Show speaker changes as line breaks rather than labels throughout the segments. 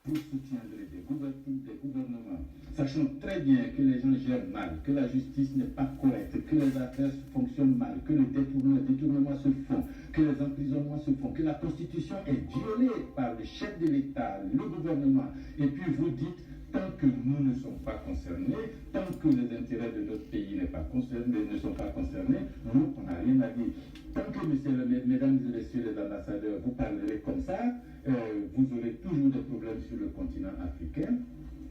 vous soutiendrez des gouvernements, sachant très bien que les gens gèrent mal, que la justice n'est pas correcte, que les affaires fonctionnent mal, que les détournements se font, que les emprisonnements se font, que la Constitution est violée par le chef de l'État, le gouvernement, et puis vous dites, tant que nous ne sommes pas concernés, tant que les intérêts de notre pays ne sont pas concernés, nous, on n'a rien à dire. Tant que, mesdames et messieurs les ambassadeurs, vous parlerez comme ça, vous aurez toujours des problèmes sur le continent africain,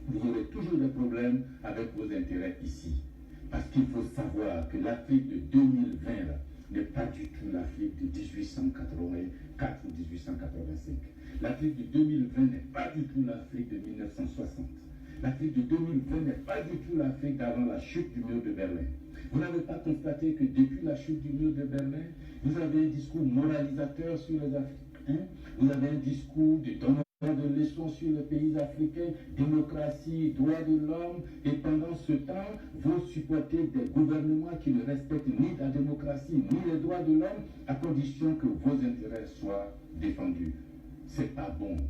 vous aurez toujours des problèmes avec vos intérêts ici. Parce qu'il faut savoir que l'Afrique de 2020 n'est pas du tout l'Afrique de 1884 ou 1885. L'Afrique de 2020 n'est pas du tout l'Afrique de 1960. L'Afrique de 2020 n'est pas du tout l'Afrique d'avant la chute du mur de Berlin. Vous n'avez pas constaté que depuis la chute du mur de Berlin, vous avez un discours moralisateur sur les Africains, vous avez un discours de donneur de leçons sur les pays africains, démocratie, droits de l'homme, et pendant ce temps, vous supportez des gouvernements qui ne respectent ni la démocratie, ni les droits de l'homme, à condition que vos intérêts soient défendus. C'est pas bon.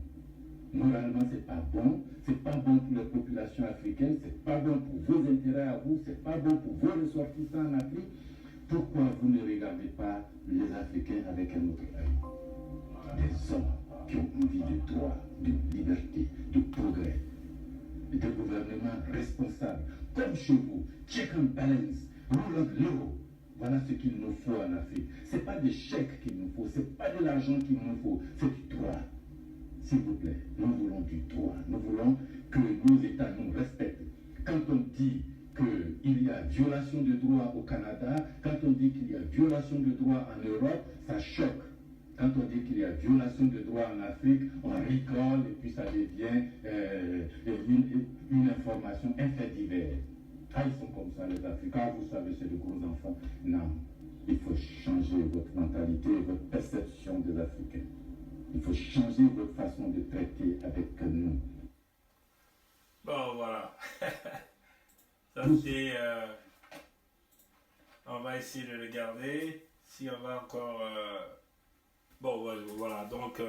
Moralement, c'est pas bon. C'est pas bon pour les populations africaines. C'est pas bon pour vos intérêts à vous. C'est pas bon pour vos ressortissants en Afrique. Pourquoi vous ne regardez pas les Africains avec un autre œil? Des hommes qui ont envie de droit, de liberté, de progrès, des gouvernements responsables, comme chez vous, check and balance, rule of law. Voilà ce qu'il nous faut en Afrique. Ce n'est pas des chèques qu'il nous faut, ce n'est pas de l'argent qu'il nous faut, c'est du droit. S'il vous plaît, nous voulons du droit. Nous voulons que nos États nous respectent. Quand on dit qu'il y a violation de droit au Canada, quand on dit qu'il y a violation de droit en Europe, ça choque. Quand on dit qu'il y a violation de droit en Afrique, on rigole et puis ça devient une information, un fait divers. Ah, ils sont comme ça, les Africains, vous savez, c'est de gros enfants. Non, il faut changer votre mentalité, votre perception des Africains. Il faut changer votre façon de traiter avec nous.
Bon, voilà. Ça, c'est... on va essayer de le garder. Si on va encore... Bon, voilà. Donc,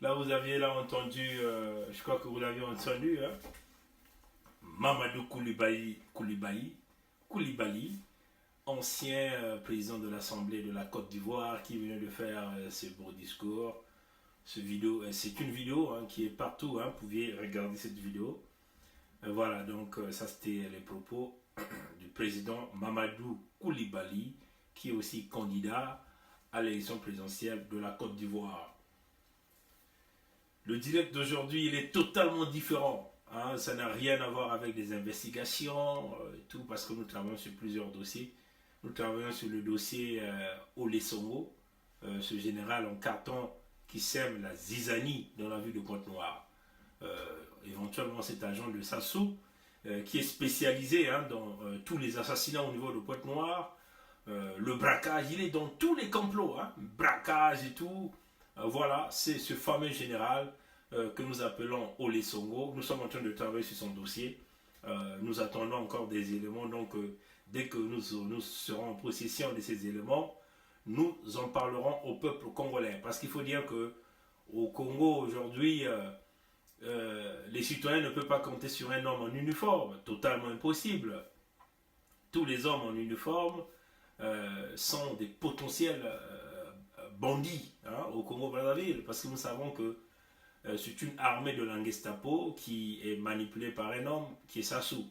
là, vous aviez entendu... je crois que vous l'aviez entendu, hein? Mamadou Koulibaly, ancien président de l'Assemblée de la Côte d'Ivoire, qui venait de faire ce beau discours. C'est une vidéo hein, qui est partout, hein, vous pouvez regarder cette vidéo. Voilà, donc ça c'était les propos du président Mamadou Koulibaly, qui est aussi candidat à l'élection présidentielle de la Côte d'Ivoire. Le direct d'aujourd'hui, il est totalement différent. Hein, ça n'a rien à voir avec des investigations et tout, parce que nous travaillons sur plusieurs dossiers. Nous travaillons sur le dossier Olé Songo, ce général en carton qui sème la zizanie dans la ville de Pointe-Noire. Éventuellement cet agent de Sassou, qui est spécialisé hein, dans tous les assassinats au niveau de Pointe-Noire, le braquage, il est dans tous les complots, hein, braquage et tout. Voilà, c'est ce fameux général que nous appelons Olé Songo. Nous sommes en train de travailler sur son dossier. Nous attendons encore des éléments, donc dès que nous serons en possession de ces éléments, nous en parlerons au peuple congolais. Parce qu'il faut dire que au Congo aujourd'hui, les citoyens ne peuvent pas compter sur un homme en uniforme, totalement impossible. Tous les hommes en uniforme sont des potentiels bandits hein, au Congo-Brazzaville, parce que nous savons que c'est une armée de la Gestapo qui est manipulée par un homme qui est Sassou.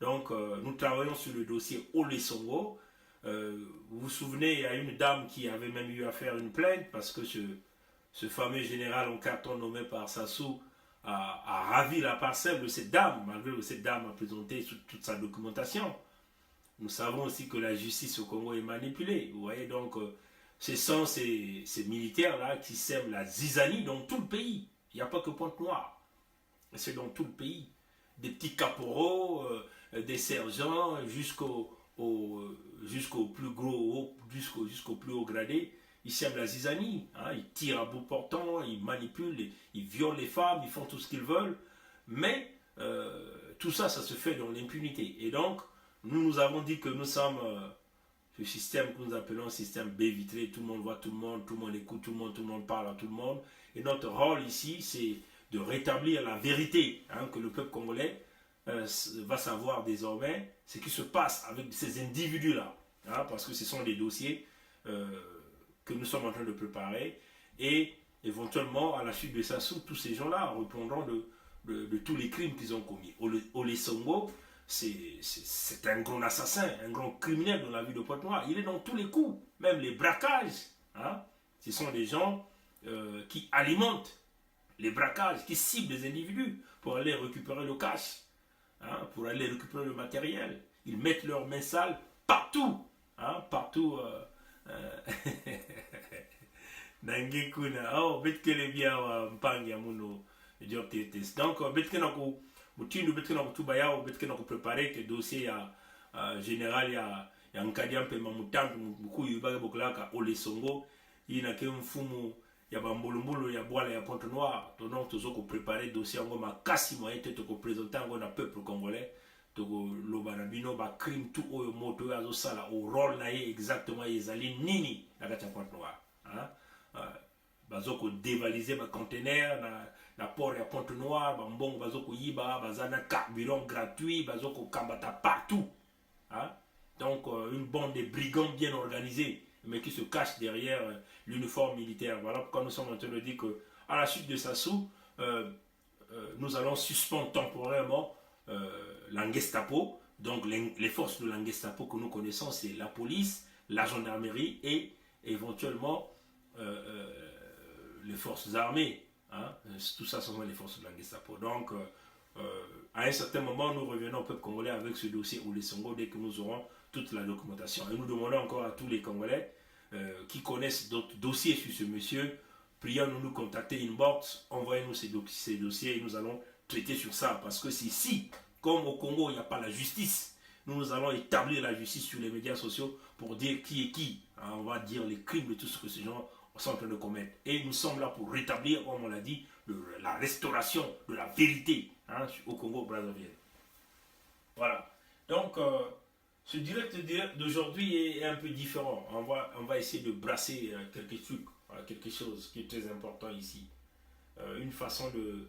Donc nous travaillons sur le dossier Olé Songo. Vous vous souvenez, il y a une dame qui avait même eu à faire une plainte parce que ce fameux général en carton nommé par Sassou a ravi la parcelle de cette dame, malgré que cette dame a présenté toute sa documentation. Nous savons aussi que la justice au Congo est manipulée. Vous voyez, donc, ce sont ces militaires-là qui sèment la zizanie dans tout le pays. Il n'y a pas que Pointe-Noire. C'est dans tout le pays. Des petits caporaux, des sergents, jusqu'au plus gros, jusqu'au plus haut gradé. Ils sèment la zizanie. Hein, ils tirent à bout portant, ils manipulent, ils violent les femmes, ils font tout ce qu'ils veulent. Mais tout ça, ça se fait dans l'impunité. Et donc, nous avons dit que nous sommes ce système que nous appelons système baie vitrée. Tout le monde voit tout le monde écoute tout le monde parle à tout le monde. Et notre rôle ici, c'est de rétablir la vérité, hein, que le peuple congolais va savoir désormais ce qui se passe avec ces individus-là, hein, parce que ce sont des dossiers que nous sommes en train de préparer, et éventuellement, à la suite de Sassou, tous ces gens-là répondront de tous les crimes qu'ils ont commis. Ole Songo, c'est un grand assassin, un grand criminel dans la vie de Pointe-Noire. Il est dans tous les coups, même les braquages. Hein. Ce sont des gens qui alimentent les braquages, qui ciblent des individus pour aller récupérer le cash, hein, pour aller récupérer le matériel. Ils mettent leurs mains sales partout. Hein, partout. Nangekuna, oh, betkele bien mpangi amuno job tetes. Donc, betkena ko mutindu betkena ko tubaya ou betkena ko préparer que dossier ya général ya nkadiam pe mamutambi muku yubaga boklaka Ole Songo ina ke mfumu ya bambulumbulu ya bwala ya Pointe-Noire. Donc, toujours ko préparer dossier ngo makasi moyen te ko présenter ngo na peuple congolais. Toko lobanabino ba crime tout oyo moto azo sala au rôle na ye exactement ezali nini na kati ya Pointe-Noire. Hein? Bazoko dévaliser ba conteneur na port ya Pointe-Noire, bambongo bazoko yiba, bazana carburant gratuit, bazoko kambata partout. Hein? Donc une bande de brigands bien organisés, mais qui se cachent derrière l'uniforme militaire. Voilà pourquoi nous sommes en train de dire que à la suite de Sassou, nous allons suspendre temporairement la Gestapo. Donc les forces de la Gestapo que nous connaissons, c'est la police, la gendarmerie et éventuellement les forces armées. Hein? Tout ça, ce sont les forces de la Gestapo. Donc, à un certain moment, nous revenons au peuple congolais avec ce dossier Ole Songo dès que nous aurons toute la documentation. Et nous demandons encore à tous les Congolais qui connaissent d'autres dossiers sur ce monsieur, prions de nous contacter inbox, envoyez-nous ces dossiers et nous allons traiter sur ça. Parce que c'est ici, comme au Congo, il n'y a pas la justice, nous allons établir la justice sur les médias sociaux pour dire qui est qui. Hein, on va dire les crimes de tout ce que ces gens sont en train de commettre. Et nous sommes là pour rétablir, comme on l'a dit, la restauration de la vérité, hein, au Congo-Brazzaville. Voilà. Donc, ce direct d'aujourd'hui est un peu différent. On va essayer de brasser quelques trucs, voilà, quelque chose qui est très important ici. Une façon de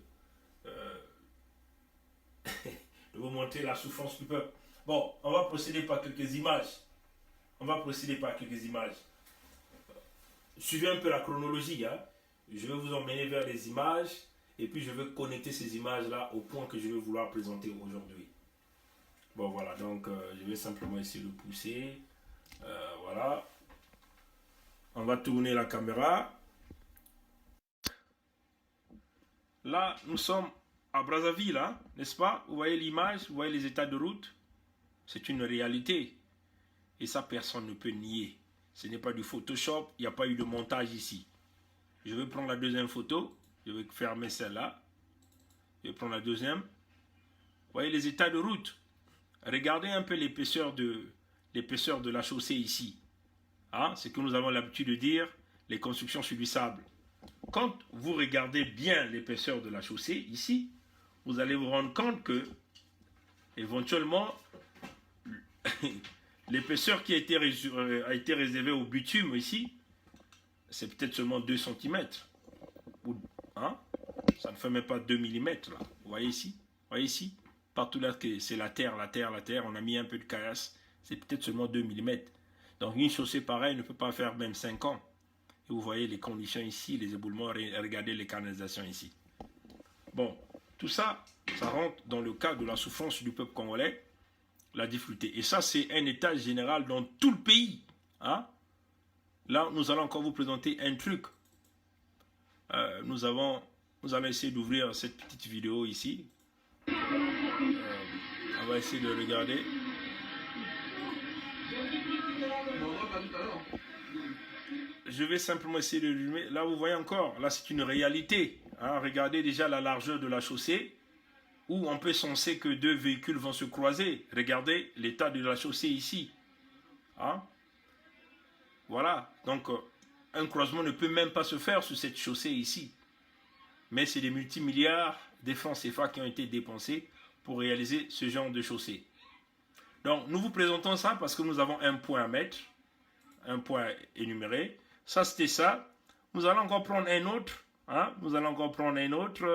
vous montrer la souffrance du peuple. Bon, on va procéder par quelques images. Suivez un peu la chronologie. Hein. Je vais vous emmener vers les images et puis je vais connecter ces images-là au point que je vais vouloir présenter aujourd'hui. Bon, voilà. Donc, je vais simplement essayer de pousser. Voilà. On va tourner la caméra. Là, nous sommes à Brazzaville, hein, n'est-ce pas? Vous voyez l'image, vous voyez les états de route. C'est une réalité. Et ça, personne ne peut nier. Ce n'est pas du Photoshop, il n'y a pas eu de montage ici. Je vais prendre la deuxième photo. Je vais fermer celle-là. Je vais prendre la deuxième. Vous voyez les états de route. Regardez un peu l'épaisseur de la chaussée ici. Hein? C'est que nous avons l'habitude de dire, les constructions sur du sable. Quand vous regardez bien l'épaisseur de la chaussée ici, vous allez vous rendre compte que, éventuellement, l'épaisseur qui a été réservée au bitume ici, c'est peut-être seulement 2 cm. Hein? Ça ne fait même pas 2 mm là. Vous voyez ici? Vous voyez ici? Partout là, c'est la terre. On a mis un peu de caillasse. C'est peut-être seulement 2 mm. Donc une chaussée pareille ne peut pas faire même 5 ans. Et vous voyez les conditions ici, les éboulements. Regardez les canalisations ici. Bon, tout ça, ça rentre dans le cadre de la souffrance du peuple congolais. La difficulté. Et ça, c'est un état général dans tout le pays. Hein? Là, nous allons encore vous présenter un truc. Nous allons essayer d'ouvrir cette petite vidéo ici. On va essayer de regarder. Je vais simplement essayer de allumer. Là, vous voyez encore. Là, c'est une réalité. Hein? Regardez déjà la largeur de la chaussée, où on peut penser que 2 véhicules vont se croiser. Regardez l'état de la chaussée ici. Hein? Voilà. Donc, un croisement ne peut même pas se faire sur cette chaussée ici. Mais c'est des multimilliards de francs CFA qui ont été dépensés pour réaliser ce genre de chaussée. Donc, nous vous présentons ça parce que nous avons un point à mettre, un point énuméré. Ça, c'était ça. Nous allons encore prendre un autre. Hein? Nous allons encore prendre un autre,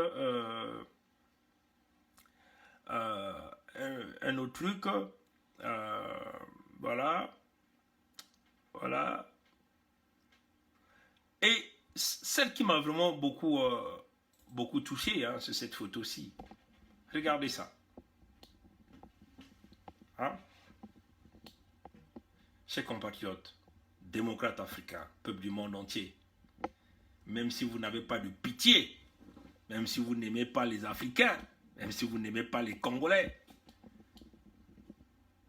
un autre truc. Voilà. Voilà. Et celle qui m'a vraiment beaucoup touché, hein, c'est cette photo-ci. Regardez ça. Hein? Chers compatriotes, démocrates africains, peuple du monde entier, même si vous n'avez pas de pitié, même si vous n'aimez pas les Africains, même si vous n'aimez pas les Congolais,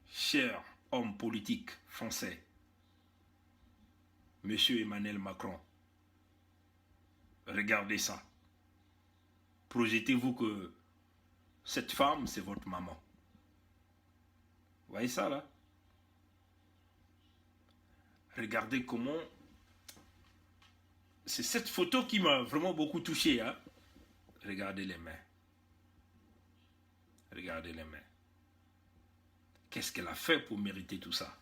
chers hommes politiques français, Monsieur Emmanuel Macron, regardez ça. Projetez-vous que cette femme, c'est votre maman. Vous voyez ça là? Regardez comment... C'est cette photo qui m'a vraiment beaucoup touché. Hein? Regardez les mains. Regardez les mains. Qu'est-ce qu'elle a fait pour mériter tout ça?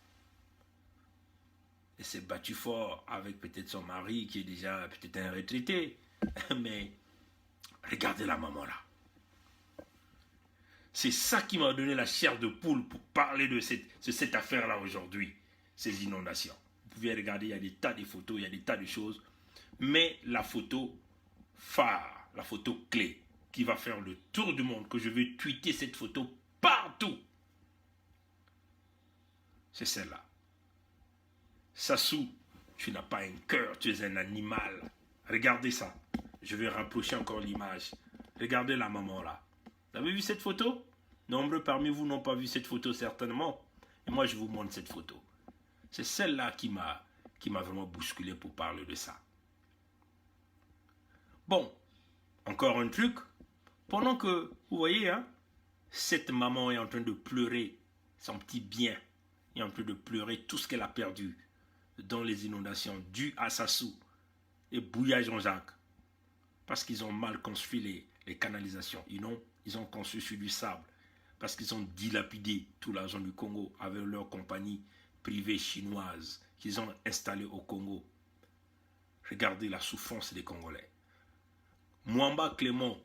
Elle s'est battue fort avec peut-être son mari qui est déjà peut-être un retraité. Mais regardez la maman là. C'est ça qui m'a donné la chair de poule pour parler de cette affaire-là aujourd'hui. Ces inondations. Vous pouvez regarder, il y a des tas de photos, il y a des tas de choses. Mais la photo phare, la photo clé, qui va faire le tour du monde, que je vais tweeter cette photo partout, c'est celle-là. Sassou, tu n'as pas un cœur, tu es un animal. Regardez ça. Je vais rapprocher encore l'image. Regardez la maman là. Vous avez vu cette photo? Nombreux parmi vous n'ont pas vu cette photo certainement. Et moi je vous montre cette photo. C'est celle-là qui m'a vraiment bousculé pour parler de ça. Bon, encore un truc. Pendant que, vous voyez, hein, cette maman est en train de pleurer son petit bien. Elle est en train de pleurer tout ce qu'elle a perdu dans les inondations dues à Sassou et Bouya Jean-Jacques. Parce qu'ils ont mal construit les canalisations. Ils ont construit sur du sable. Parce qu'ils ont dilapidé tout l'argent du Congo avec leur compagnie privée chinoise qu'ils ont installée au Congo. Regardez la souffrance des Congolais. Mwamba Clément,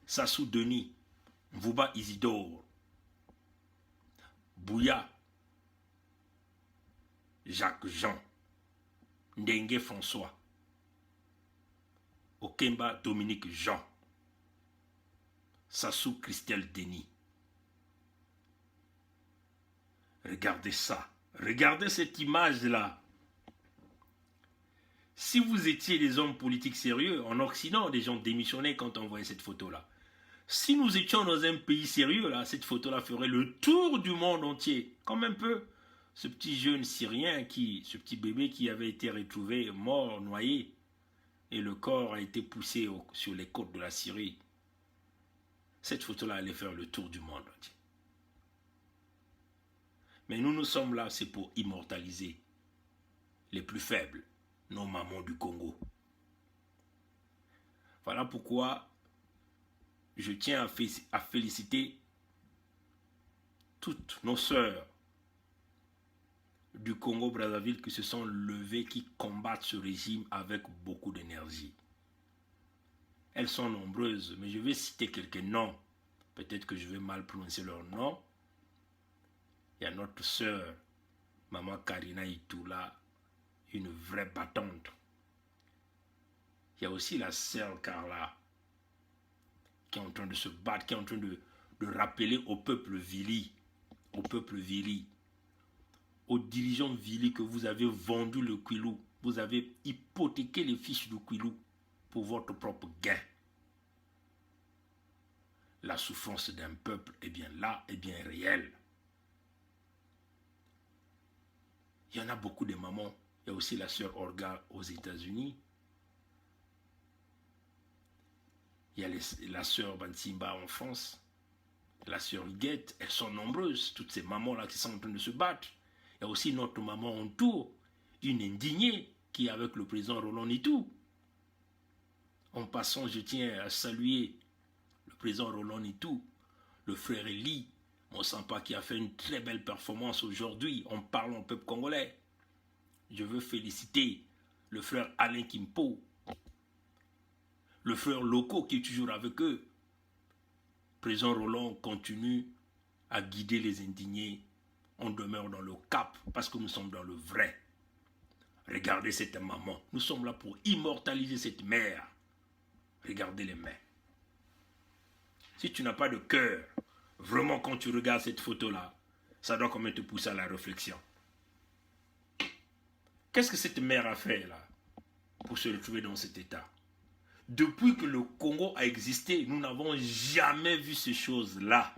Sassou Denis, Mvouba Isidore, Bouya, Jacques Jean, Ndengue François, Okemba Dominique Jean, Sassou Christelle Denis. Regardez ça. Regardez cette image-là. Si vous étiez des hommes politiques sérieux, en Occident, des gens démissionnaient quand on voyait cette photo-là. Si nous étions dans un pays sérieux, là, cette photo-là ferait le tour du monde entier. Comme un peu ce petit jeune Syrien, ce petit bébé qui avait été retrouvé mort, noyé, et le corps a été poussé sur les côtes de la Syrie. Cette photo-là allait faire le tour du monde entier. Mais nous sommes là, c'est pour immortaliser les plus faibles, nos mamans du Congo. Voilà pourquoi je tiens à féliciter toutes nos sœurs du Congo-Brazzaville qui se sont levées, qui combattent ce régime avec beaucoup d'énergie. Elles sont nombreuses, mais je vais citer quelques noms. Peut-être que je vais mal prononcer leurs noms. Il y a notre sœur, maman Karina Itoula, une vraie battante. Il y a aussi la sœur Carla, qui est en train de se battre, qui est en train de rappeler au peuple Vili, aux dirigeants Vili que vous avez vendu le Kwilu, vous avez hypothéqué les fiches du Kwilu pour votre propre gain. La souffrance d'un peuple est bien là, est bien réelle. Il y en a beaucoup de mamans. Il y a aussi la sœur Olga aux États-Unis. Il y a la sœur Bansimba en France. La sœur Huguette. Elles sont nombreuses, toutes ces mamans-là qui sont en train de se battre. Il y a aussi notre maman en tour, une indignée qui est avec le président Roland Nitou. En passant, je tiens à saluer le président Roland Nitou, le frère Eli Monsampa qui a fait une très belle performance aujourd'hui en parlant au peuple congolais. Je veux féliciter le frère Alain Kimpo, le frère Loco qui est toujours avec eux. Président Roland continue à guider les indignés. On demeure dans le cap parce que nous sommes dans le vrai. Regardez cette maman. Nous sommes là pour immortaliser cette mère. Regardez les mains. Si tu n'as pas de cœur, vraiment quand tu regardes cette photo-là, ça doit quand même te pousser à la réflexion. Qu'est-ce que cette mère a fait là pour se retrouver dans cet état? Depuis que le Congo a existé, nous n'avons jamais vu ces choses-là.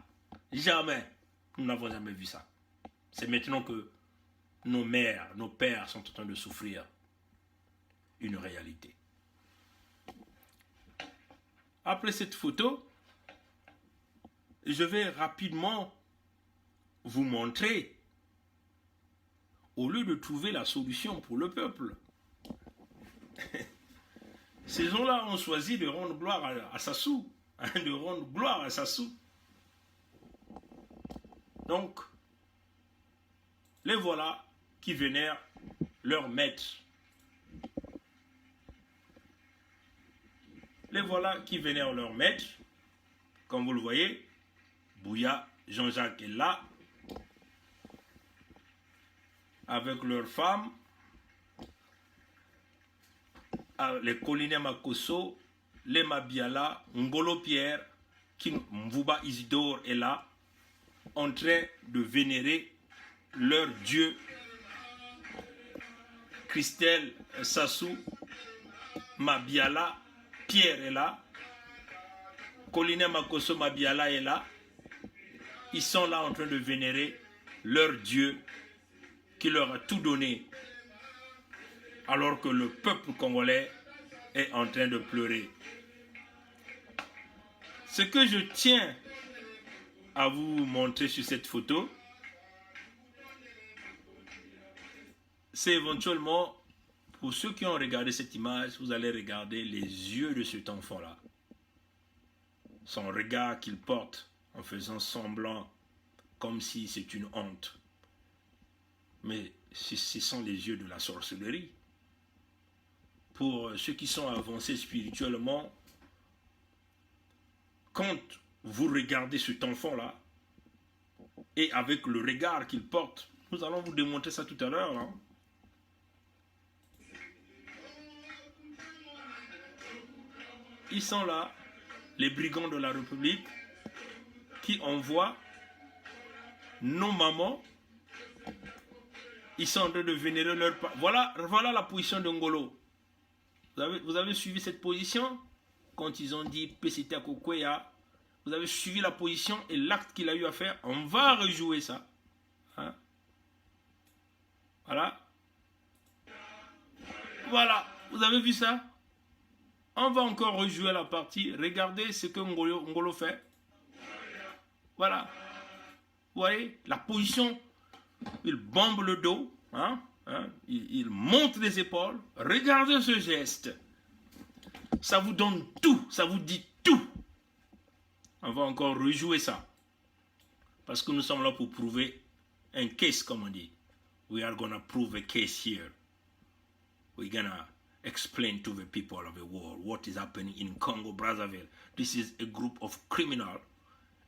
Jamais. Nous n'avons jamais vu ça. C'est maintenant que nos mères, nos pères sont en train de souffrir une réalité. Après cette photo, je vais rapidement vous montrer, au lieu de trouver la solution pour le peuple, ces gens-là ont choisi de rendre gloire à Sassou, de rendre gloire à Sassou. Donc, les voilà qui vénèrent leur maître. Les voilà qui vénèrent leur maître. Comme vous le voyez, Bouya, Jean-Jacques est là, avec leurs femmes, les Colline Makosso, les Mabiala, Ngolo Pierre, Mvuba Isidore est là, en train de vénérer leur dieu. Christelle Sassou, Mabiala, Pierre est là, Colline Makosso, Mabiala est là. Ils sont là en train de vénérer leur dieu qui leur a tout donné, alors que le peuple congolais est en train de pleurer. Ce que je tiens à vous montrer sur cette photo, c'est éventuellement, pour ceux qui ont regardé cette image, vous allez regarder les yeux de cet enfant-là. Son regard qu'il porte en faisant semblant, comme si c'est une honte. Mais ce sont les yeux de la sorcellerie. Pour ceux qui sont avancés spirituellement, quand vous regardez cet enfant-là, et avec le regard qu'il porte, nous allons vous démontrer ça tout à l'heure. Hein. Ils sont là, les brigands de la République, qui envoient nos mamans. Ils sont en train de vénérer leur... Voilà la position de Ngolo. Vous avez suivi cette position quand ils ont dit Pesita Kokweya. Vous avez suivi la position et l'acte qu'il a eu à faire. On va rejouer ça. Hein? Voilà. Voilà. Vous avez vu ça? On va encore rejouer la partie. Regardez ce que Ngolo fait. Voilà. Vous voyez la position. Il bombe le dos. Hein? Il monte les épaules. Regardez ce geste. Ça vous donne tout. Ça vous dit tout. On va encore rejouer ça. Parce que nous sommes là pour prouver un case, comme on dit. We are going to prove a case here. We're going to explain to the people of the world what is happening in Congo, Brazzaville. This is a group of criminals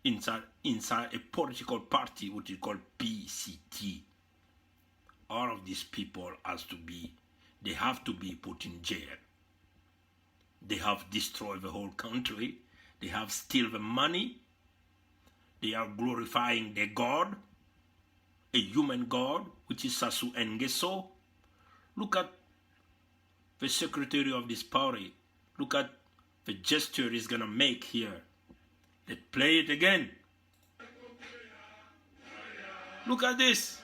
inside a political party, which is called PCT. All of these people they have to be put in jail. They have destroyed the whole country. They have steal the money. They are glorifying their God, a human God, which is Sassou Nguesso. Look at the secretary of this party. Look at the gesture he's going to make here. Let's play it again. Look at this.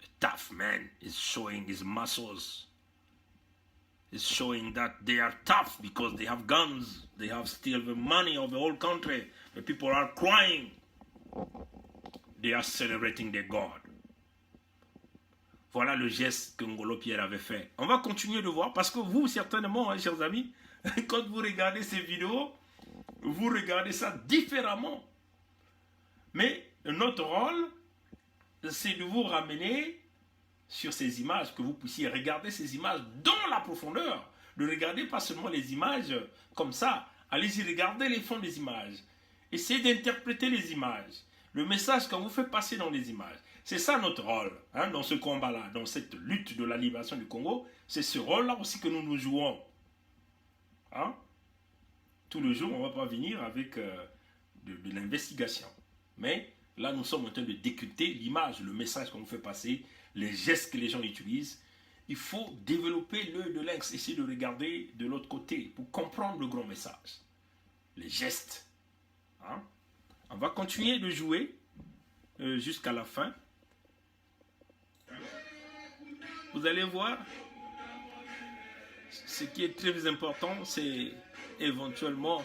A tough man is showing his muscles. Is showing that they are tough because they have guns. They have still the money of the whole country. The people are crying. They are celebrating their God. Voilà le geste que Ngolo Pierre avait fait. On va continuer de voir parce que vous, certainement, hein, chers amis, quand vous regardez ces vidéos, vous regardez ça différemment. Mais notre rôle, c'est de vous ramener sur ces images, que vous puissiez regarder ces images dans la profondeur. Ne regardez pas seulement les images comme ça. Allez-y, regardez les fonds des images. Essayez d'interpréter les images. Le message qu'on vous fait passer dans les images. C'est ça notre rôle, hein, dans ce combat-là, dans cette lutte de la libération du Congo. C'est ce rôle-là aussi que nous jouons. Hein? Tout le jour, on ne va pas venir avec de l'investigation. Mais là, nous sommes en train de décrypter l'image, le message qu'on nous fait passer, les gestes que les gens utilisent. Il faut développer l'œil de lynx, essayer de regarder de l'autre côté pour comprendre le grand message. Les gestes. Hein? On va continuer de jouer jusqu'à la fin. Vous allez voir, ce qui est très important, c'est éventuellement,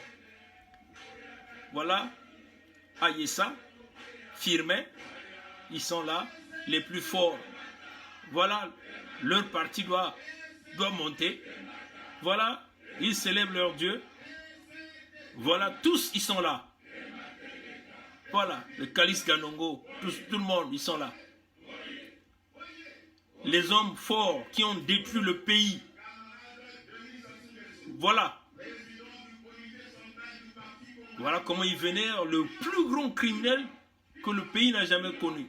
voilà, Ayessa, Firmin, ils sont là, les plus forts. Voilà, leur parti doit monter. Voilà, ils célèbrent leur Dieu. Voilà, tous ils sont là. Voilà, le Calice Ganongo, tout le monde, ils sont là. Les hommes forts qui ont détruit le pays. Voilà. Voilà comment ils vénèrent le plus grand criminel que le pays n'a jamais connu.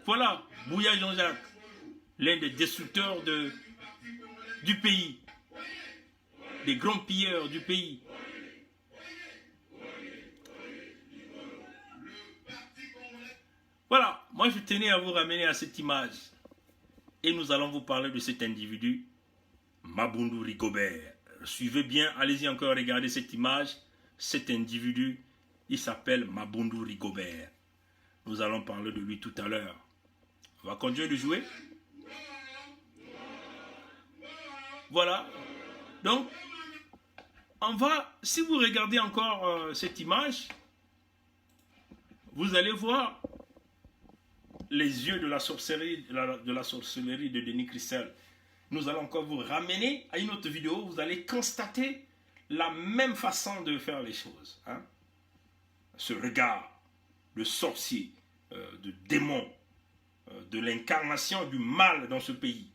Voilà, Bouya Jean-Jacques, l'un des destructeurs du pays, des grands pilleurs du pays. Voilà, moi je tenais à vous ramener à cette image. Et nous allons vous parler de cet individu, Mabundu Rigobert. Suivez bien, allez-y encore regarder cette image. Cet individu, il s'appelle Mabundu Rigobert. Nous allons parler de lui tout à l'heure. On va continuer de jouer. Voilà. Donc, on va, si vous regardez encore cette image, vous allez voir les yeux de la sorcellerie de Denis Christel. Nous allons encore vous ramener à une autre vidéo. Vous allez constater la même façon de faire les choses. Hein? Ce regard de sorcier, de démon, de l'incarnation du mal dans ce pays.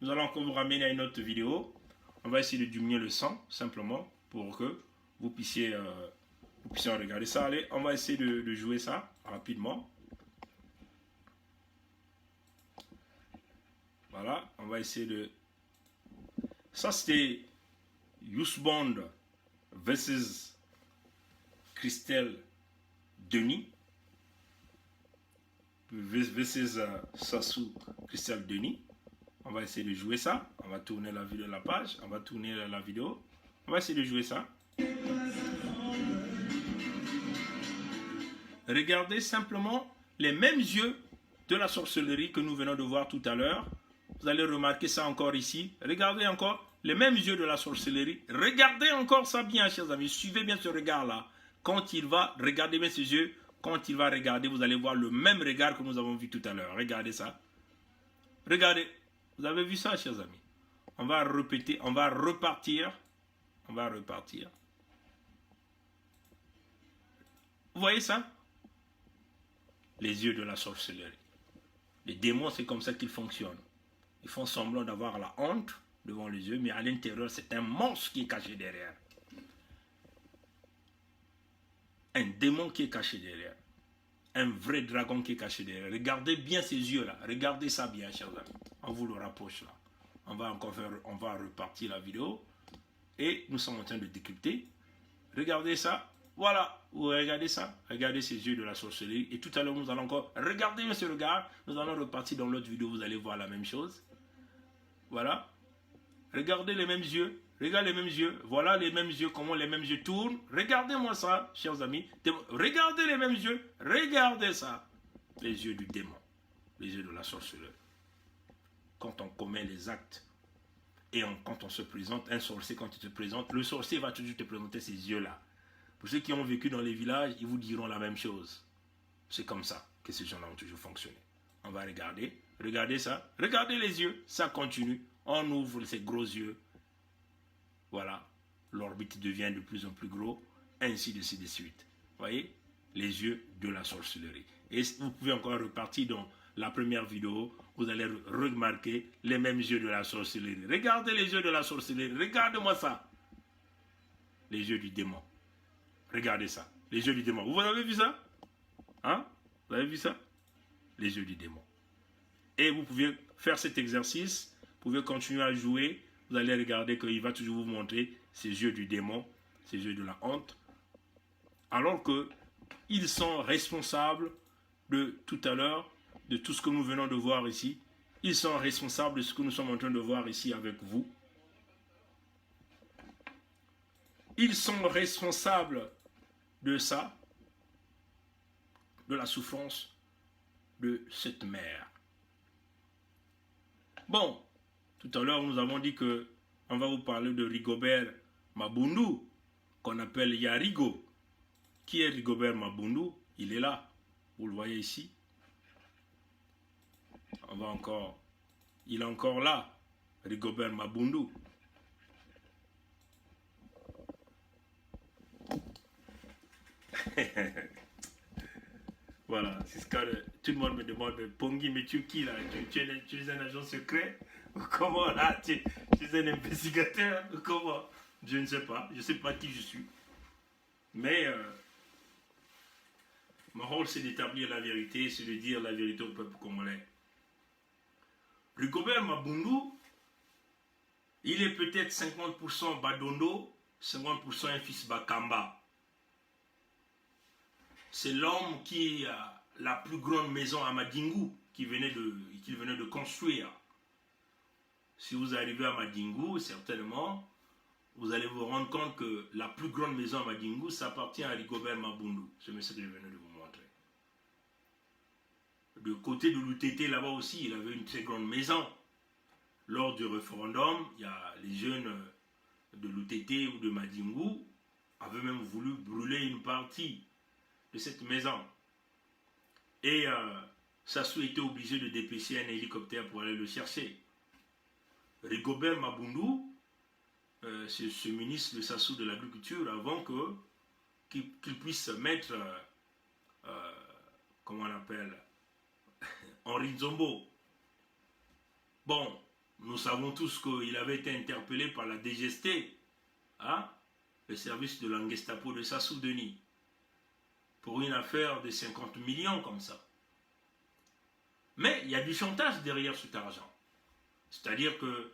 Nous allons encore vous ramener à une autre vidéo. On va essayer de diminuer le son, simplement, pour que vous puissiez regarder ça. Allez, on va essayer de jouer ça rapidement. Voilà, on va essayer de... Ça, c'était Yousbond versus Christel Denis. Versus Sassou Christel Denis. On va essayer de jouer ça. On va tourner la vidéo, la page. On va tourner la vidéo. On va essayer de jouer ça. Regardez simplement les mêmes yeux de la sorcellerie que nous venons de voir tout à l'heure. Vous allez remarquer ça encore ici. Regardez encore les mêmes yeux de la sorcellerie. Regardez encore ça bien, chers amis. Suivez bien ce regard-là. Quand il va, regardez bien ses yeux. Quand il va regarder, vous allez voir le même regard que nous avons vu tout à l'heure. Regardez ça. Regardez. Vous avez vu ça, chers amis. On va répéter, on va repartir. On va repartir. Vous voyez ça? Les yeux de la sorcellerie. Les démons, c'est comme ça qu'ils fonctionnent. Ils font semblant d'avoir la honte devant les yeux, mais à l'intérieur, c'est un monstre qui est caché derrière. Un démon qui est caché derrière. Un vrai dragon qui est caché derrière. Regardez bien ces yeux-là. Regardez ça bien, chers amis. On vous le rapproche là. On va repartir la vidéo. Et nous sommes en train de décrypter. Regardez ça. Voilà. Vous regardez ça. Regardez ces yeux de la sorcellerie. Et tout à l'heure, nous allons encore regarder ce regard. Nous allons repartir dans l'autre vidéo. Vous allez voir la même chose. Voilà. Regardez les mêmes yeux. Regardez les mêmes yeux. Voilà les mêmes yeux. Comment les mêmes yeux tournent. Regardez-moi ça, chers amis. Regardez les mêmes yeux. Regardez ça. Les yeux du démon. Les yeux de la sorcellerie. Quand on commet les actes et quand on se présente, un sorcier, quand il se présente, le sorcier va toujours te présenter ces yeux-là. Pour ceux qui ont vécu dans les villages, ils vous diront la même chose. C'est comme ça que ces gens-là ont toujours fonctionné. On va regarder. Regardez ça. Regardez les yeux. Ça continue. On ouvre ces gros yeux. Voilà. L'orbite devient de plus en plus gros. Ainsi de suite. Vous voyez? Les yeux de la sorcellerie. Et vous pouvez encore repartir dans la première vidéo, vous allez remarquer les mêmes yeux de la sorcellerie. Regardez les yeux de la sorcellerie, regardez-moi ça. Les yeux du démon. Regardez ça, les yeux du démon. Vous avez vu ça? Hein? Vous avez vu ça? Les yeux du démon. Et vous pouvez faire cet exercice, vous pouvez continuer à jouer, vous allez regarder qu'il va toujours vous montrer ces yeux du démon, ces yeux de la honte, alors qu'ils sont responsables de tout à l'heure, de tout ce que nous venons de voir ici. Ils sont responsables de ce que nous sommes en train de voir ici avec vous. Ils sont responsables de ça, de la souffrance de cette mère. Bon, tout à l'heure nous avons dit que on va vous parler de Rigobert Mabundu, qu'on appelle Yarigo. Qui est Rigobert Mabundu? Il est là, vous le voyez ici. Il est encore là, Rigobert Mabundu. Voilà, c'est ce que tout le monde me demande, Pongui, mais tu es qui là? Tu es un agent secret? Comment là? Tu es un investigateur? Comment? Je ne sais pas, je ne sais pas qui je suis. Mais mon rôle c'est d'établir la vérité, c'est de dire la vérité au peuple congolais. Rigobert Mabundu, il est peut-être 50% Badondo, 50% un fils Bakamba. C'est l'homme qui a la plus grande maison à Madingu qu'il venait de construire. Si vous arrivez à Madingu, certainement, vous allez vous rendre compte que la plus grande maison à Madingu, ça appartient à Rigobert Mabundu. C'est ce que je venais de vous montrer. De côté de l'UTT, là-bas aussi, il avait une très grande maison. Lors du référendum, il y a les jeunes de l'UTT ou de Madingu avaient même voulu brûler une partie de cette maison. Et Sassou était obligé de dépêcher un hélicoptère pour aller le chercher. Rigobert Mabundu, c'est ce ministre de Sassou de l'agriculture, avant qu'il puisse mettre, comment on appelle, Henri Nzombo. Bon, nous savons tous qu'il avait été interpellé par la DGST, hein, le service de la Gestapo de Sassou Denis, pour une affaire de 50 millions comme ça. Mais il y a du chantage derrière cet argent. C'est-à-dire que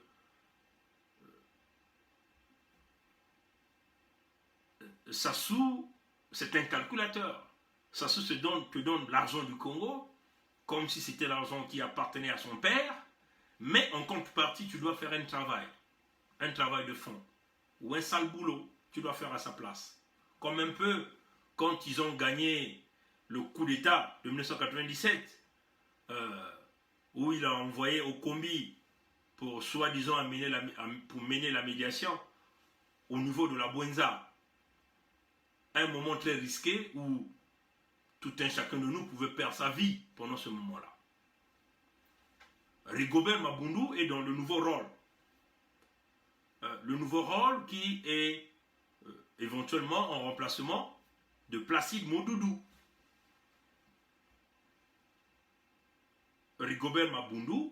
Sassou, c'est un calculateur. Sassou te donne l'argent du Congo, comme si c'était l'argent qui appartenait à son père, mais en contrepartie, tu dois faire un travail de fond, ou un sale boulot, tu dois faire à sa place. Comme un peu quand ils ont gagné le coup d'État de 1997, où il a envoyé au combi pour soi-disant mener la médiation au niveau de la Bwenza. Un moment très risqué où tout un chacun de nous pouvait perdre sa vie pendant ce moment-là. Rigobert Mabundu est dans le nouveau rôle. Le nouveau rôle qui est éventuellement en remplacement de Placide Modoudou. Rigobert Mabundu,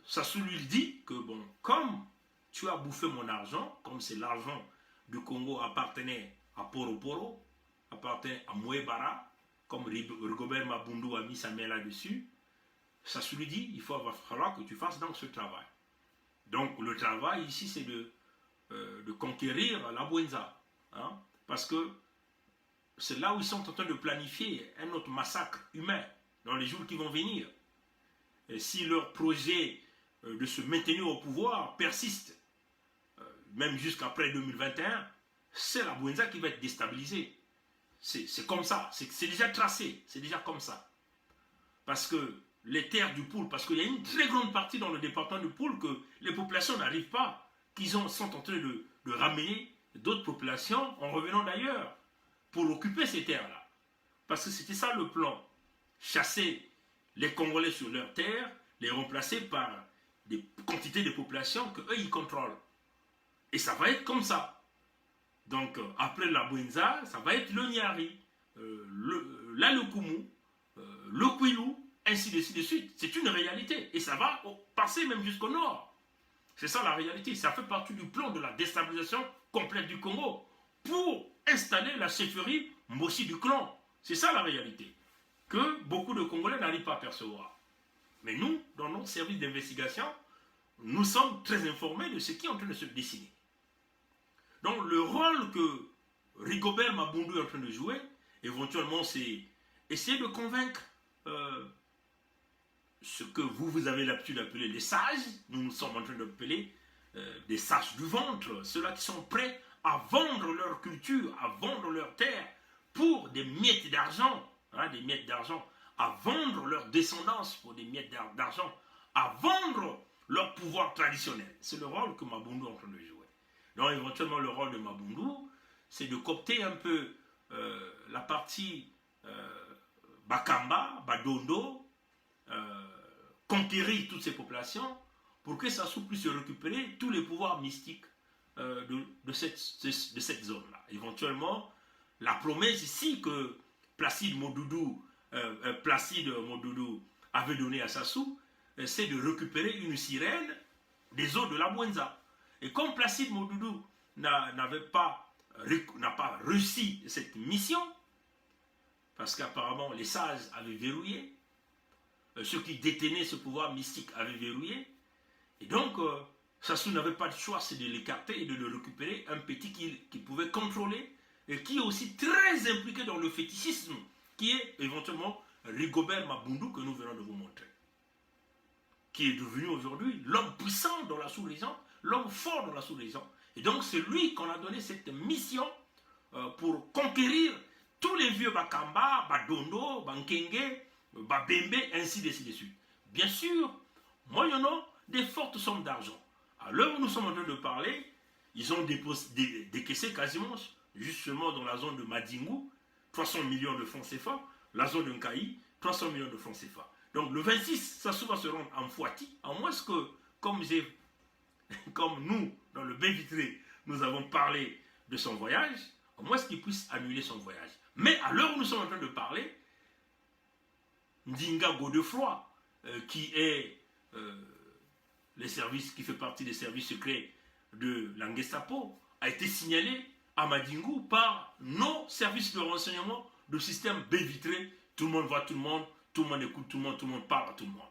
Sassou lui dit que bon, comme tu as bouffé mon argent, comme c'est l'argent du Congo appartenait à Poroporo, appartenait à Mouebara, comme Rigobert Mabundu a mis sa main là-dessus, Sassou lui dit, il va falloir que tu fasses donc ce travail. Donc le travail ici, c'est de conquérir la Bwenza. Hein, parce que c'est là où ils sont en train de planifier un autre massacre humain dans les jours qui vont venir. Et si leur projet de se maintenir au pouvoir persiste, même jusqu'après 2021, c'est la Bwenza qui va être déstabilisée. C'est comme ça, c'est déjà tracé, c'est déjà comme ça. Parce que les terres du Poul, parce qu'il y a une très grande partie dans le département du Poul que les populations n'arrivent pas, qu'ils sont en train de ramener d'autres populations en revenant d'ailleurs pour occuper ces terres-là. Parce que c'était ça le plan. Chasser les Congolais sur leurs terres, les remplacer par des quantités de populations qu'eux, ils contrôlent. Et ça va être comme ça. Donc, après la Bwenza, ça va être le Nyari, l'Alukumu, le Kwilu, ainsi de suite. C'est une réalité. Et ça va passer même jusqu'au nord. C'est ça la réalité. Ça fait partie du plan de la déstabilisation complète du Congo pour installer la chefferie Mboshi du clan. C'est ça la réalité. Que beaucoup de Congolais n'arrivent pas à percevoir. Mais nous, dans notre service d'investigation, nous sommes très informés de ce qui est en train de se dessiner. Donc le rôle que Rigobert Mabundu est en train de jouer, éventuellement, c'est essayer de convaincre ce que vous avez l'habitude d'appeler les sages. Nous sommes en train d'appeler des sages du ventre, ceux-là qui sont prêts à vendre leur culture, à vendre leur terre pour des miettes d'argent, des miettes d'argent, à vendre leur descendance pour des miettes d'argent, à vendre leur pouvoir traditionnel. C'est le rôle que Mabundu est en train de jouer. Donc éventuellement le rôle de Mabundu, c'est de coopter un peu la partie Bakamba, Badondo, conquérir toutes ces populations pour que Sassou puisse récupérer tous les pouvoirs mystiques de cette zone-là. Éventuellement, la promesse ici que Placide Modoudou avait donnée à Sassou, c'est de récupérer une sirène des eaux de la Bwenza. Et comme Placide Modoudou n'a pas réussi cette mission, parce qu'apparemment les sages avaient verrouillé, ceux qui détenaient ce pouvoir mystique avaient verrouillé, et donc Sassou n'avait pas de choix, c'est de l'écarter et de le récupérer, un petit qu'il pouvait contrôler, et qui est aussi très impliqué dans le fétichisme, qui est éventuellement Rigobert Mabundu que nous venons de vous montrer, qui est devenu aujourd'hui l'homme puissant dans la sous-région, l'homme fort dans la sous-région. Et donc c'est lui qu'on a donné cette mission pour conquérir tous les vieux Bakamba, Badondo, Bankenge, Babembe, ainsi de suite. Bien sûr, moyennant des fortes sommes d'argent. À l'heure où nous sommes en train de parler, ils ont décaissé quasiment, justement dans la zone de Madingu, 300 millions de francs CFA, la zone de Nkaï, 300 millions de francs CFA. Donc le 26, Sassou va se rendre en Fouati, à moins que, comme nous, dans le bain vitré, nous avons parlé de son voyage, à moins qu'il puisse annuler son voyage. Mais à l'heure où nous sommes en train de parler, Ndinga Godefroy, qui est qui fait partie des services secrets de la Gestapo, a été signalé à Madingu par nos services de renseignement de système bain vitré. Tout le monde voit tout le monde écoute tout le monde parle à tout le monde.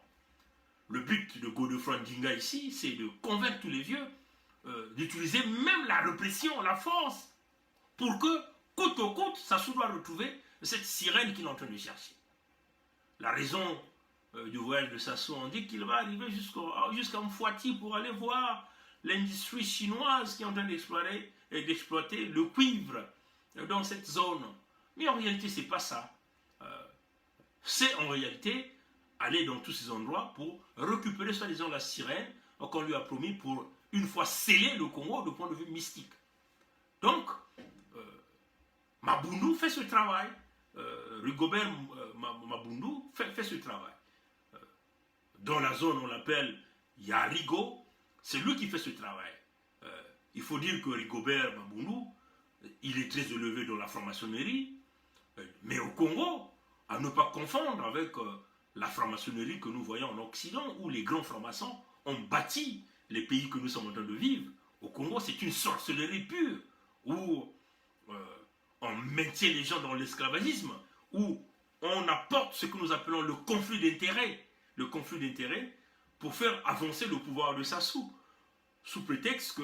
Le but de Godefroy Ndinga ici, c'est de convaincre tous les vieux d'utiliser même la répression, la force, pour que, coûte que coûte, Sassou doit retrouver cette sirène qu'il est en train de chercher. La raison du voyage de Sassou, on dit qu'il va arriver jusqu'à Mfouati pour aller voir l'industrie chinoise qui est en train d'exploiter le cuivre dans cette zone. Mais en réalité, ce n'est pas ça. C'est en réalité aller dans tous ces endroits pour récupérer soi-disant la sirène qu'on lui a promis pour une fois sceller le Congo du point de vue mystique. Donc, Mabundu fait ce travail. Rigobert Mabundu fait ce travail. Dans la zone, on l'appelle Yarigo, c'est lui qui fait ce travail. Il faut dire que Rigobert Mabundu, il est très élevé dans la franc-maçonnerie, mais au Congo, à ne pas confondre avec la franc-maçonnerie que nous voyons en Occident, où les grands francs-maçons ont bâti les pays que nous sommes en train de vivre. Au Congo, c'est une sorcellerie pure, où on maintient les gens dans l'esclavagisme, où on apporte ce que nous appelons le conflit d'intérêts. Le conflit d'intérêts pour faire avancer le pouvoir de Sassou, sous prétexte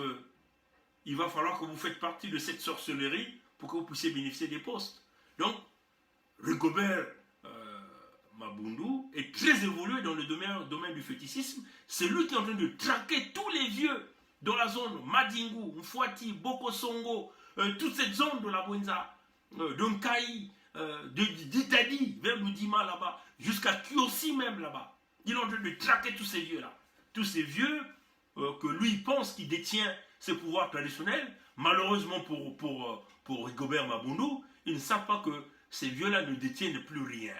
qu'il va falloir que vous faites partie de cette sorcellerie pour que vous puissiez bénéficier des postes. Donc, Rigobert Mabundu est très évolué dans le domaine du fétichisme. C'est lui qui est en train de traquer tous les vieux dans la zone Madingu, Mfouati, Bokosongo, toute cette zone de la Bwenza, de Nkaï, d'Itadi, vers Ludima là-bas, jusqu'à Kiosi même là-bas. Il est en train de traquer tous ces vieux-là. Tous ces vieux que lui pense qu'il détient ses pouvoirs traditionnels. Malheureusement pour Rigobert Mabundu, ils ne savent pas que ces vieux-là ne détiennent plus rien.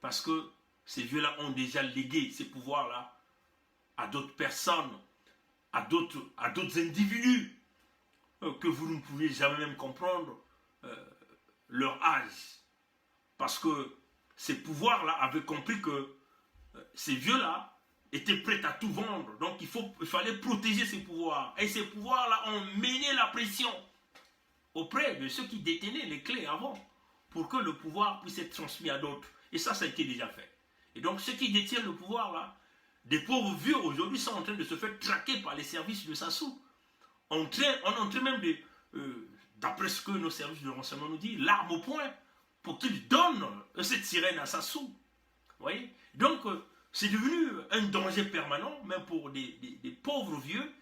Parce que ces vieux-là ont déjà légué ces pouvoirs-là à d'autres personnes, à d'autres individus que vous ne pouviez jamais même comprendre leur âge. parce que ces pouvoirs-là avaient compris que ces vieux-là étaient prêts à tout vendre. Donc il fallait protéger ces pouvoirs. Et ces pouvoirs-là ont mené la pression auprès de ceux qui détenaient les clés avant, pour que le pouvoir puisse être transmis à d'autres. Et ça a été déjà fait. Et donc ceux qui détiennent le pouvoir là, des pauvres vieux aujourd'hui sont en train de se faire traquer par les services de Sassou. On est en train même de, d'après ce que nos services de renseignement nous disent, l'arme au poing pour qu'ils donnent cette sirène à Sassou. Vous voyez? Donc c'est devenu un danger permanent, même pour des pauvres vieux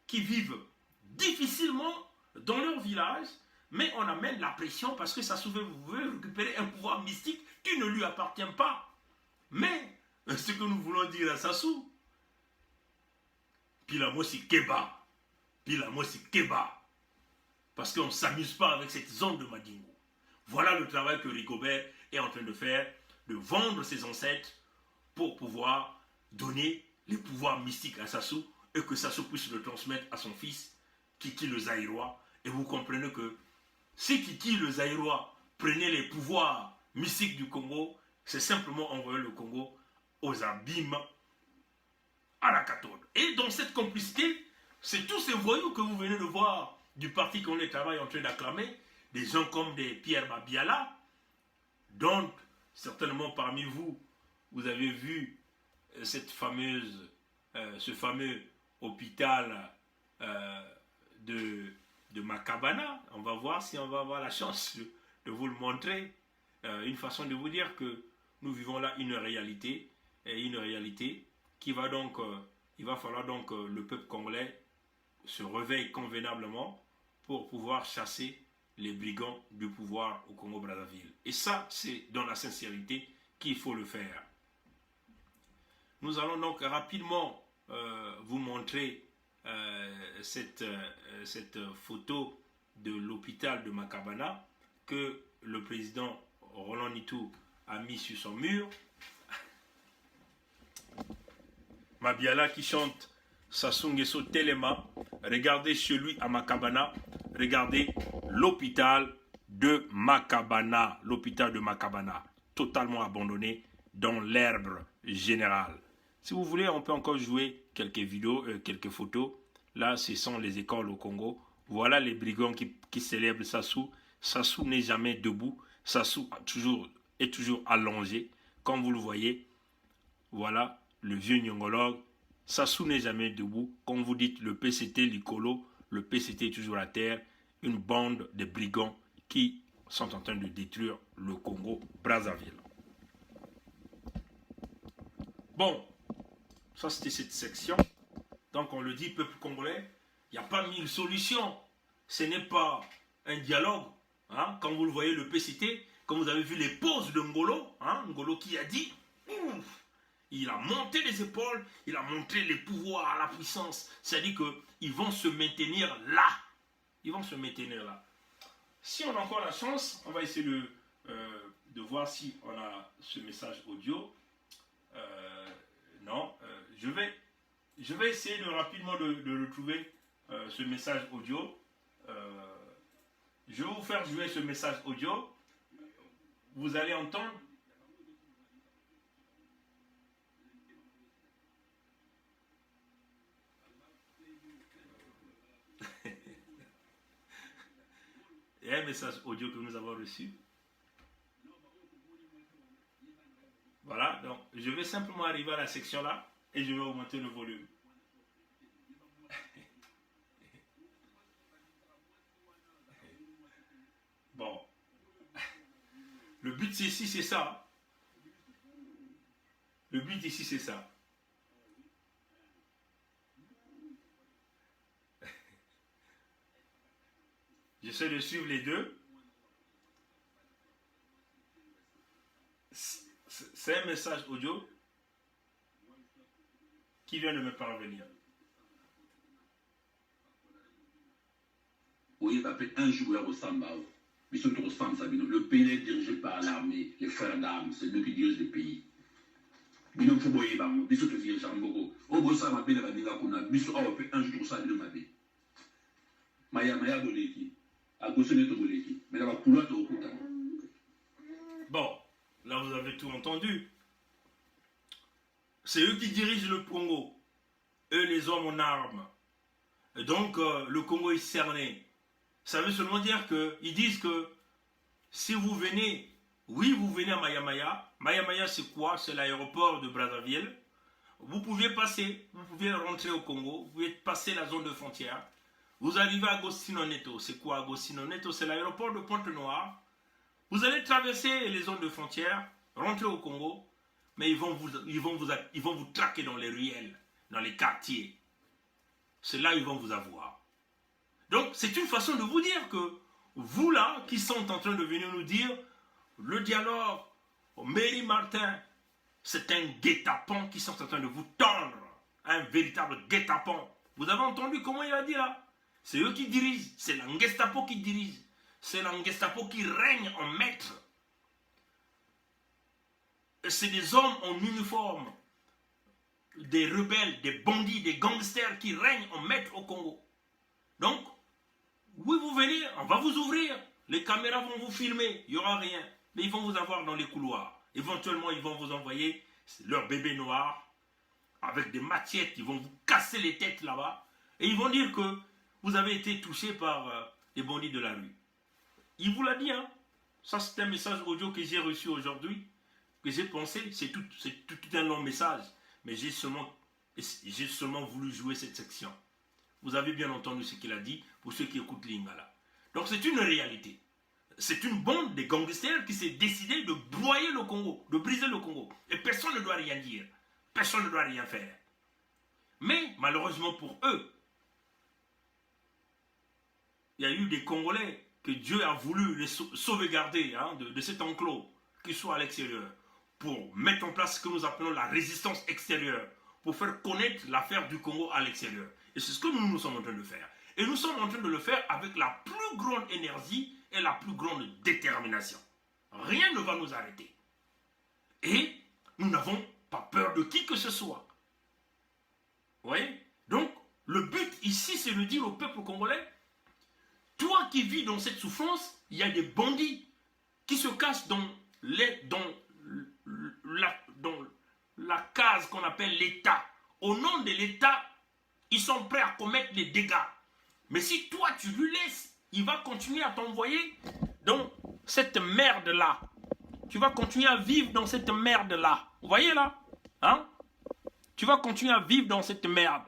qui vivent difficilement dans leur village, mais on amène la pression parce que Sassou veut récupérer un pouvoir mystique qui ne lui appartient pas. Mais ce que nous voulons dire à Sassou, Pilamo c'est Keba. Pilamo c'est Keba. Parce qu'on ne s'amuse pas avec cette zone de Madingo. Voilà le travail que Rigobert est en train de faire, de vendre ses ancêtres pour pouvoir donner les pouvoirs mystiques à Sassou et que Sassou puisse le transmettre à son fils, Kiki le Zaïrois. Et vous comprenez que si Kiki le Zaïrois prenait les pouvoirs mystiques du Congo, c'est simplement envoyer le Congo aux abîmes à la cathode. Et dans cette complicité, c'est tous ces voyous que vous venez de voir du parti qu'on les travaille en train d'acclamer, des gens comme des Pierre Mabiala, dont certainement parmi vous, vous avez vu cette fameuse, ce fameux hôpital de Makabana. On va voir si on va avoir la chance de vous le montrer. Une façon de vous dire que nous vivons là une réalité, et une réalité qui va donc, il va falloir donc le peuple congolais se réveille convenablement pour pouvoir chasser les brigands du pouvoir au Congo-Brazzaville. Et ça, c'est dans la sincérité qu'il faut le faire. Nous allons donc rapidement vous montrer cette photo de l'hôpital de Makabana que le président Roland Nitou a mis sur son mur. Mabiala qui chante Sassou Nguesso Telema. Regardez chez lui à Makabana. Regardez l'hôpital de Makabana. L'hôpital de Makabana. Totalement abandonné dans l'herbe générale. Si vous voulez, on peut encore jouer quelques vidéos, quelques photos. Là, ce sont les écoles au Congo. Voilà les brigands qui célèbrent Sassou. Sassou n'est jamais debout. Sassou est toujours allongé. Comme vous le voyez, voilà le vieux nyongologue. Sassou n'est jamais debout. Comme vous dites, le PCT, l'Icolo, le PCT est toujours à terre. Une bande de brigands qui sont en train de détruire le Congo-Brazzaville. Bon, ça c'était cette section. Donc on le dit, peuple congolais, il n'y a pas 1000 solutions. Ce n'est pas un dialogue. Hein? Quand vous le voyez, le PCT, comme vous avez vu les poses de Ngolo, hein? Ngolo qui a dit, ouf, il a monté les épaules, il a montré les pouvoirs, la puissance. C'est-à-dire qu'ils vont se maintenir là. Ils vont se maintenir là. Si on a encore la chance, on va essayer de voir si on a ce message audio. Non, je vais essayer rapidement de retrouver ce message audio. Je vais vous faire jouer ce message audio. Vous allez entendre. Il y a un message audio que nous avons reçu. Voilà, donc je vais simplement arriver à la section là et je vais augmenter le volume. Bon. Le but ici, c'est ça. Le but ici, c'est ça. J'essaie de suivre les deux. C'est un message audio qui vient de me parvenir.
Oui, après un jour, il y a Samba. Le pays est dirigé par l'armée, les frères d'armes, c'est eux qui dirigent le pays. Bino Foboye Bango, Biso te dirige Jambogo. Au Bossa m'a bien dit qu'on a Biso a fait un jour ça de ma vie. Maya Boleki, à Gossone Boleki, mais là-bas, pour l'autre, au Kouta.
Bon, là vous avez tout entendu. C'est eux qui dirigent le Congo. Eux les hommes en armes. Et donc le Congo est cerné. Ça veut seulement dire qu'ils disent que si vous venez, oui vous venez à Mayamaya. Mayamaya c'est quoi? C'est l'aéroport de Brazzaville. Vous pouviez passer, vous pouviez rentrer au Congo, vous pouvez passer la zone de frontière. Vous arrivez à Agostinho Neto. C'est quoi Agostinho Neto? C'est l'aéroport de Pointe-Noire. Vous allez traverser les zones de frontière, rentrer au Congo, mais ils vont vous traquer dans les ruelles, dans les quartiers. C'est là qu'ils vont vous avoir. Donc, c'est une façon de vous dire que vous là, qui sont en train de venir nous dire le dialogue, Mary Martin, c'est un guet-apens qui sont en train de vous tendre. Un véritable guet-apens. Vous avez entendu comment il a dit là? C'est eux qui dirigent. C'est la Gestapo qui dirige. C'est la Gestapo qui règne en maître. C'est des hommes en uniforme. Des rebelles, des bandits, des gangsters qui règnent en maître au Congo. Donc, oui, vous venez, on va vous ouvrir. Les caméras vont vous filmer. Il n'y aura rien. Mais ils vont vous avoir dans les couloirs. Éventuellement, ils vont vous envoyer leur bébé noir avec des machettes. Ils vont vous casser les têtes là-bas. Et ils vont dire que vous avez été touché par les bandits de la rue. Il vous l'a dit, hein. Ça, c'est un message audio que j'ai reçu aujourd'hui, que j'ai pensé. C'est tout un long message. Mais j'ai seulement voulu jouer cette section. Vous avez bien entendu ce qu'il a dit pour ceux qui écoutent Lingala. Donc, c'est une réalité. C'est une bande de gangsters qui s'est décidé de broyer le Congo, de briser le Congo. Et personne ne doit rien dire. Personne ne doit rien faire. Mais, malheureusement pour eux, il y a eu des Congolais que Dieu a voulu les sauvegarder de cet enclos qui soit à l'extérieur pour mettre en place ce que nous appelons la résistance extérieure, pour faire connaître l'affaire du Congo à l'extérieur. Et c'est ce que nous sommes en train de faire. Et nous sommes en train de le faire avec la plus grande énergie et la plus grande détermination. Rien ne va nous arrêter. Et nous n'avons pas peur de qui que ce soit. Vous voyez? Donc, le but ici, c'est de dire au peuple congolais, toi qui vis dans cette souffrance, il y a des bandits qui se cachent dans la case qu'on appelle l'État. Au nom de l'État, ils sont prêts à commettre des dégâts. Mais si toi, tu lui laisses, il va continuer à t'envoyer dans cette merde-là. Tu vas continuer à vivre dans cette merde-là. Vous voyez là? Hein? Tu vas continuer à vivre dans cette merde.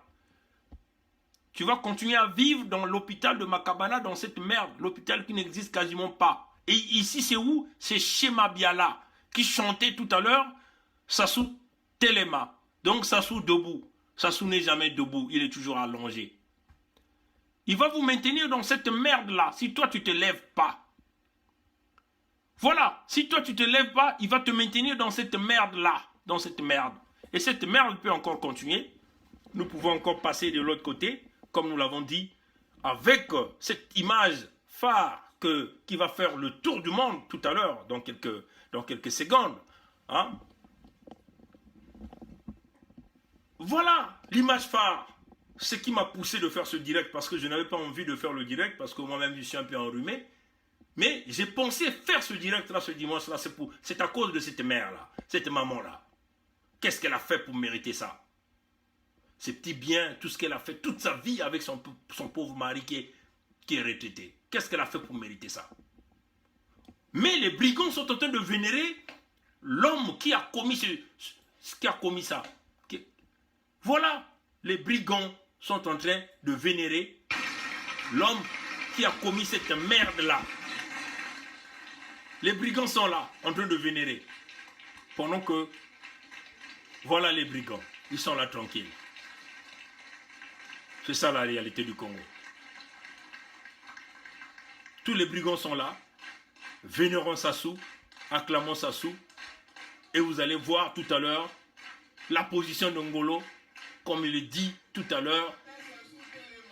Tu vas continuer à vivre dans l'hôpital de Makabana, dans cette merde. L'hôpital qui n'existe quasiment pas. Et ici, c'est où? C'est Shema Biala, qui chantait tout à l'heure Sassou Telema. Donc Sassou debout. Sassou n'est jamais debout, il est toujours allongé. Il va vous maintenir dans cette merde-là, si toi tu ne te lèves pas. Voilà, si toi tu ne te lèves pas, il va te maintenir dans cette merde-là, dans cette merde. Et cette merde peut encore continuer. Nous pouvons encore passer de l'autre côté, comme nous l'avons dit, avec cette image phare qui va faire le tour du monde tout à l'heure, dans quelques secondes. Hein? Voilà l'image phare. Ce qui m'a poussé de faire ce direct, parce que je n'avais pas envie de faire le direct, parce que moi-même je suis un peu enrhumé. Mais j'ai pensé faire ce direct-là, ce dimanche-là, c'est à cause de cette mère-là, cette maman-là. Qu'est-ce qu'elle a fait pour mériter ça? Ces petits biens, tout ce qu'elle a fait toute sa vie avec son pauvre mari qui est retraité. Qu'est-ce qu'elle a fait pour mériter ça? Mais les brigands sont en train de vénérer l'homme qui a commis ça. Voilà, les brigands sont en train de vénérer l'homme qui a commis cette merde-là. Les brigands sont là, en train de vénérer. Pendant que, voilà les brigands, ils sont là tranquilles. C'est ça la réalité du Congo. Tous les brigands sont là, vénérant Sassou, acclamant Sassou, et vous allez voir tout à l'heure la position d'Ngolo, comme il le dit tout à l'heure.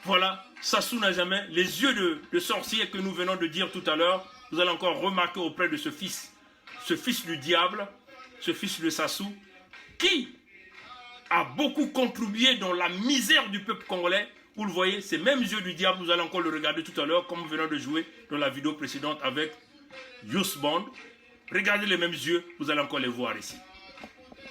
Voilà, Sassou n'a jamais les yeux de sorcier que nous venons de dire tout à l'heure. Vous allez encore remarquer auprès de ce fils du diable, ce fils de Sassou, qui a beaucoup contribué dans la misère du peuple congolais. Vous le voyez, ces mêmes yeux du diable, vous allez encore le regarder tout à l'heure, comme nous venons de jouer dans la vidéo précédente avec Youssband. regardez les mêmes yeux, vous allez encore les voir ici.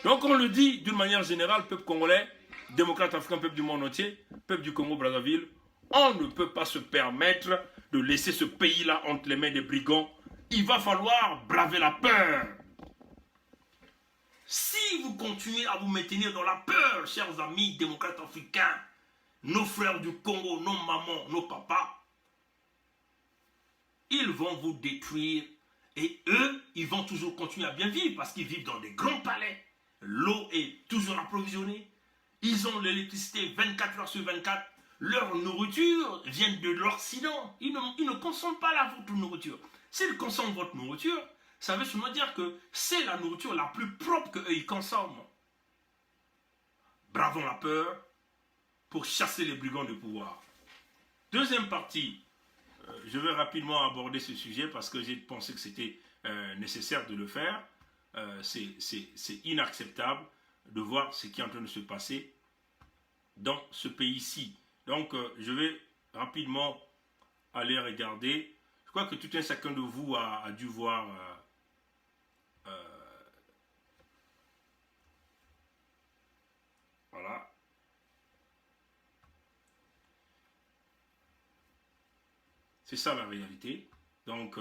Donc on le dit d'une manière générale, peuple congolais, démocrate africain, peuple du monde entier, peuple du Congo-Brazzaville, on ne peut pas se permettre de laisser ce pays-là entre les mains des brigands. Il va falloir braver la peur. Si vous continuez à vous maintenir dans la peur, chers amis démocrates africains, nos frères du Congo, nos mamans, nos papas, ils vont vous détruire. Et eux, ils vont toujours continuer à bien vivre parce qu'ils vivent dans des grands palais. L'eau est toujours approvisionnée. Ils ont l'électricité 24 heures sur 24. Leur nourriture vient de l'Occident. Ils ne consomment pas votre nourriture. S'ils consomment votre nourriture, ça veut seulement dire que c'est la nourriture la plus propre qu'eux ils consomment. Bravons la peur pour chasser les brigands de pouvoir. Deuxième partie, je vais rapidement aborder ce sujet parce que j'ai pensé que c'était nécessaire de le faire. C'est inacceptable de voir ce qui est en train de se passer dans ce pays-ci. Donc, je vais rapidement aller regarder. Je crois que tout un chacun de vous a dû voir voilà. C'est ça la réalité. Donc,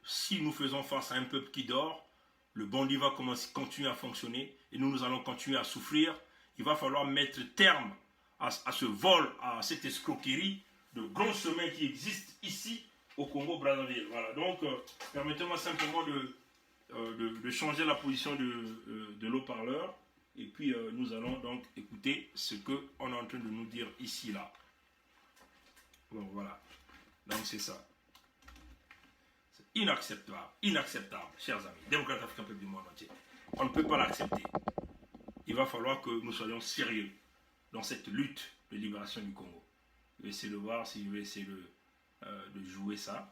si nous faisons face à un peuple qui dort, le bandit va continuer à fonctionner et nous allons continuer à souffrir. Il va falloir mettre terme à ce vol, à cette escroquerie de grands chemins qui existent ici au Congo-Brazzaville. Voilà, donc permettez-moi simplement de changer la position de l'haut-parleur et puis nous allons donc écouter ce qu'on est en train de nous dire ici, là. Bon, voilà. Donc c'est ça. C'est inacceptable, chers amis, démocrates africains, peuple du monde entier. On ne peut pas l'accepter. Il va falloir que nous soyons sérieux dans cette lutte de libération du Congo. Je vais essayer de voir si je vais essayer de jouer ça.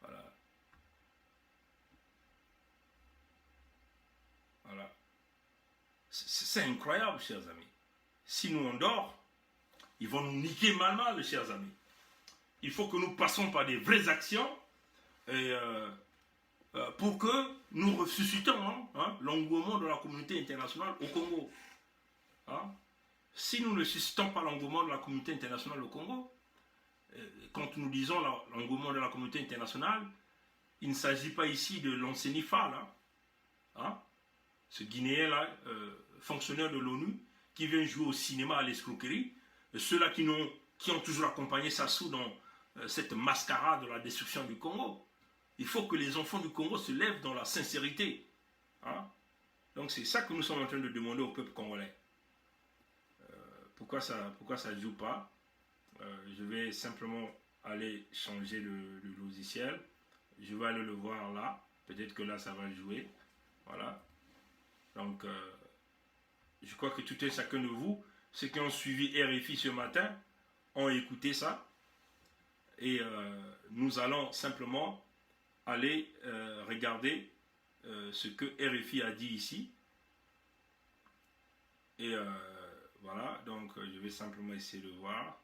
Voilà. Voilà. C'est incroyable, chers amis. Si nous on dort, ils vont nous niquer mal, chers amis. Il faut que nous passions par des vraies actions et, pour que nous ressuscitons l'engouement de la communauté internationale au Congo. Hein? Si nous ne suscitons pas l'engouement de la communauté internationale au Congo, quand nous disons l'engouement de la communauté internationale, il ne s'agit pas ici de l'Ancenifa, là. Hein? Ce Guinéen-là, fonctionnaire de l'ONU, qui vient jouer au cinéma à l'escroquerie, ceux-là qui ont toujours accompagné Sassou dans cette mascarade de la destruction du Congo. Il faut que les enfants du Congo se lèvent dans la sincérité. Hein? Donc c'est ça que nous sommes en train de demander au peuple congolais. Pourquoi ça ne joue pas? Je vais simplement aller changer le logiciel. Je vais aller le voir là. Peut-être que là ça va jouer. Voilà. Donc je crois que tout un chacun de vous, ceux qui ont suivi RFI ce matin, ont écouté ça. Et nous allons simplement aller regarder ce que RFI a dit ici. Et voilà, donc je vais simplement essayer de voir.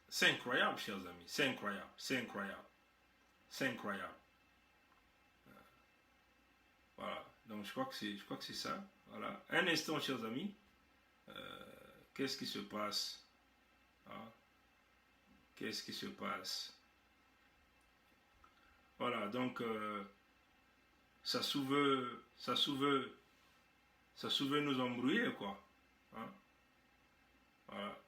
C'est incroyable, chers amis. C'est incroyable, c'est incroyable. C'est incroyable. Voilà, donc je crois que c'est ça. Voilà. Un instant, chers amis. Qu'est-ce qui se passe? Hein? Qu'est-ce qui se passe? Voilà, donc ça veut nous embrouiller, quoi. Hein? Voilà.